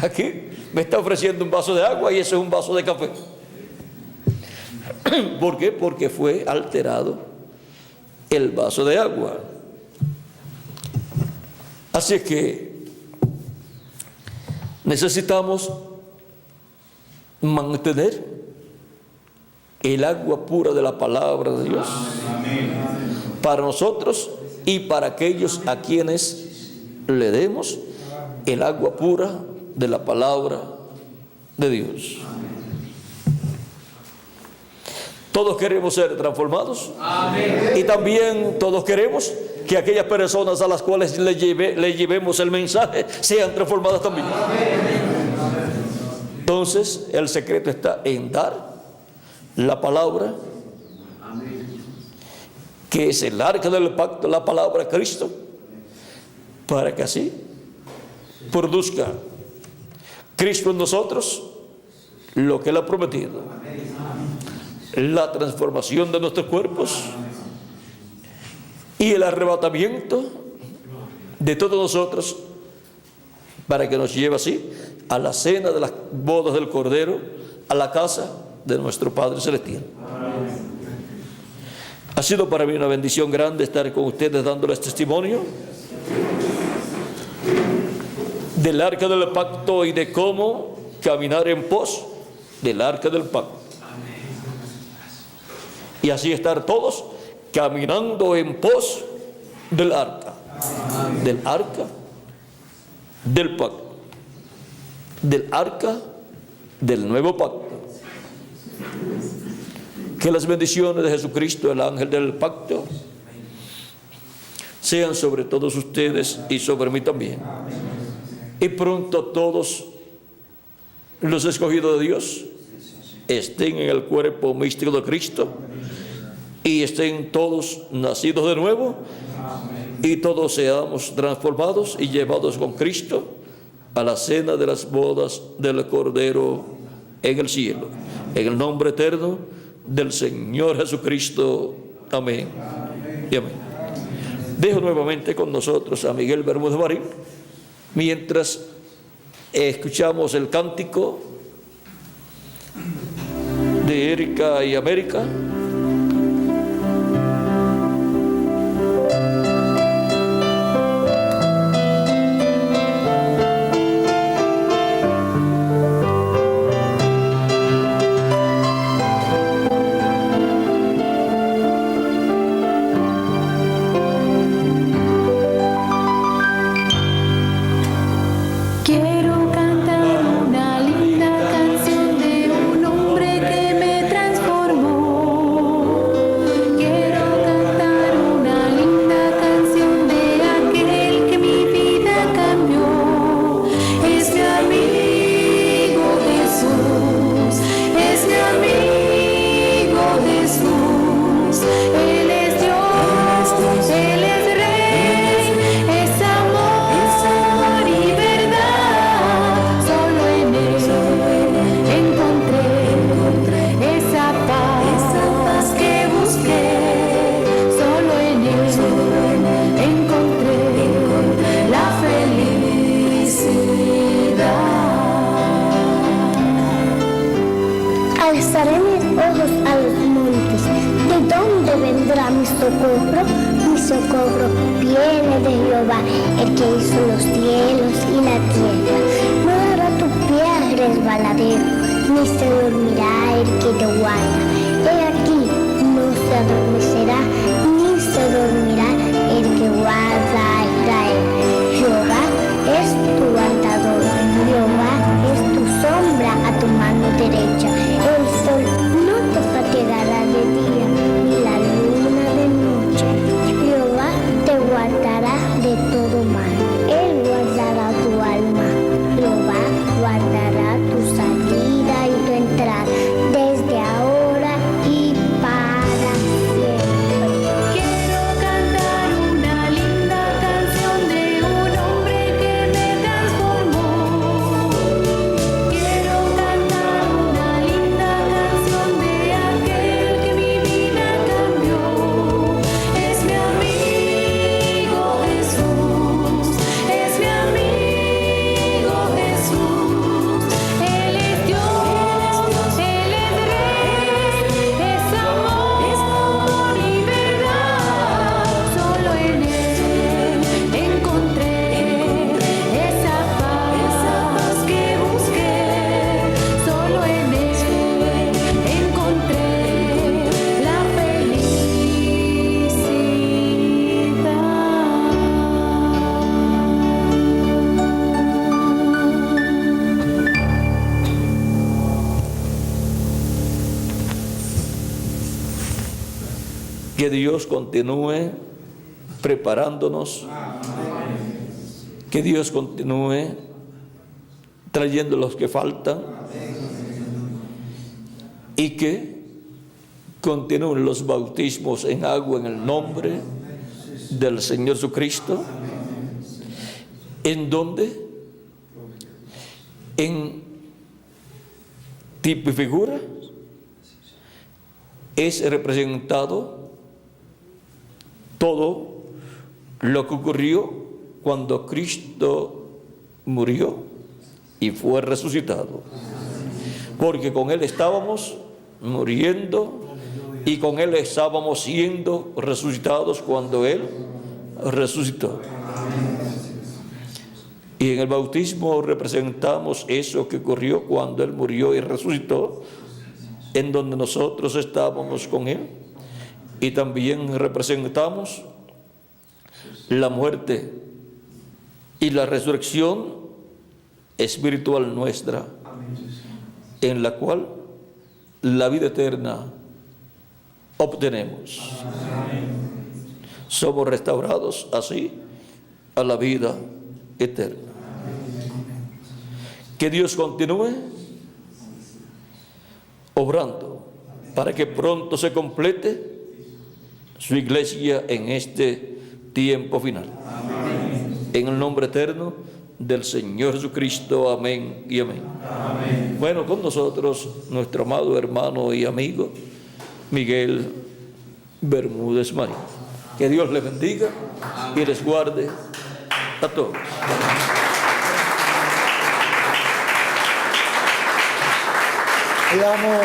aquí, me está ofreciendo un vaso de agua y eso es un vaso de café. ¿Por qué? Porque fue alterado el vaso de agua. Así es que necesitamos mantener el agua pura de la palabra de Dios para nosotros y para aquellos a quienes le demos el agua pura de la palabra de Dios. Todos queremos ser transformados. Amén. Y también todos queremos que aquellas personas a las cuales le llevemos el mensaje sean transformadas también. Amén. Entonces, el secreto está en dar la palabra, que es el arca del pacto, la palabra de Cristo, para que así produzca Cristo en nosotros lo que Él ha prometido. La transformación de nuestros cuerpos y el arrebatamiento de todos nosotros, para que nos lleve así a la cena de las bodas del Cordero, a la casa de nuestro Padre Celestial. Ha sido para mí una bendición grande estar con ustedes dándoles testimonio del arca del pacto y de cómo caminar en pos del arca del pacto. Y así estar todos caminando en pos del arca, del arca del pacto, del arca del nuevo pacto. Que las bendiciones de Jesucristo, el ángel del pacto, sean sobre todos ustedes y sobre mí también. Y pronto todos los escogidos de Dios estén en el cuerpo místico de Cristo y estén todos nacidos de nuevo y todos seamos transformados y llevados con Cristo a la cena de las bodas del Cordero en el cielo. En el nombre eterno del Señor Jesucristo. Amén y amén. Dejo nuevamente con nosotros a Miguel Bermúdez Marín mientras escuchamos el cántico de Erika y América.
Quiero cantar una linda canción de un hombre que me transformó. Quiero cantar una linda canción de aquel que mi vida cambió. Es mi amigo Jesús, es mi amigo Jesús. Él es Dios, Él es Rey, es amor y verdad. Solo en Él encontré esa paz que busqué. Solo en Él encontré la felicidad.
Alzaré mis ojos a los montes, ¿de dónde vendrá mi socorro? Mi socorro viene de Jehová, el que hizo los cielos y la tierra. No dará tu pie a resbaladero, ni se dormirá el que te guarda. He aquí, no se adormecerá, ni se dormirá el que guarda a Israel. Jehová es tu guardador, Jehová es tu sombra a tu mano derecha. El sol no te fatigará de día, ni la luna de noche. Jehová te guardará de todo mal. Él guardará tu alma. Jehová guardará tu salida y tu entrada, desde ahora y para siempre.
Quiero cantar una linda canción de un hombre que me transformó. Quiero cantar una linda canción de aquel que mi vida cambió. Es mi amigo Jesús, es mi amigo Jesús. Él es Dios, Él es Rey, es amor y verdad. Solo en Él encontré esa paz que busqué. Solo en Él encontré la
Que Dios continúe preparándonos. Que Dios continúe trayendo los que faltan. Y que continúen los bautismos en agua en el nombre del Señor Jesucristo. ¿En dónde? En tipo y figura es representado todo lo que ocurrió cuando Cristo murió y fue resucitado. Porque con Él estábamos muriendo y con Él estábamos siendo resucitados cuando Él resucitó. Y en el bautismo representamos eso que ocurrió cuando Él murió y resucitó, en donde nosotros estábamos con Él. Y también representamos la muerte y la resurrección espiritual nuestra, en la cual la vida eterna obtenemos. Somos restaurados así a la vida eterna. Que Dios continúe obrando para que pronto se complete su iglesia en este tiempo final. En el nombre eterno del Señor Jesucristo. Amén y amén. Bueno, con nosotros nuestro amado hermano y amigo Miguel Bermúdez Marín. Que Dios les bendiga y les guarde a todos.
Damos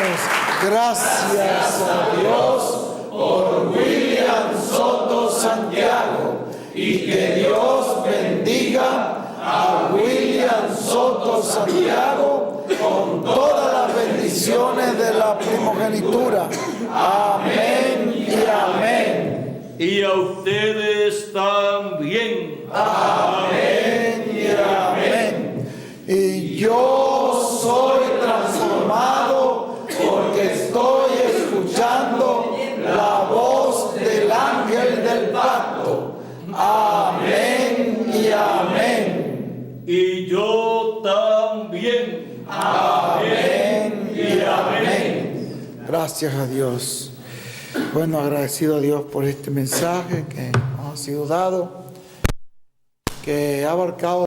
gracias a Dios por William Soto Santiago y que Dios bendiga a William Soto Santiago con todas las bendiciones de la primogenitura. Amén y amén.
Y a ustedes también.
Amén y amén. Y yo soy transformado porque estoy escuchando la voz del ángel del pacto. Amén y amén.
Y yo también.
Amén y amén. Gracias a Dios. Bueno, agradecido a Dios por este mensaje que nos ha sido dado, que ha abarcado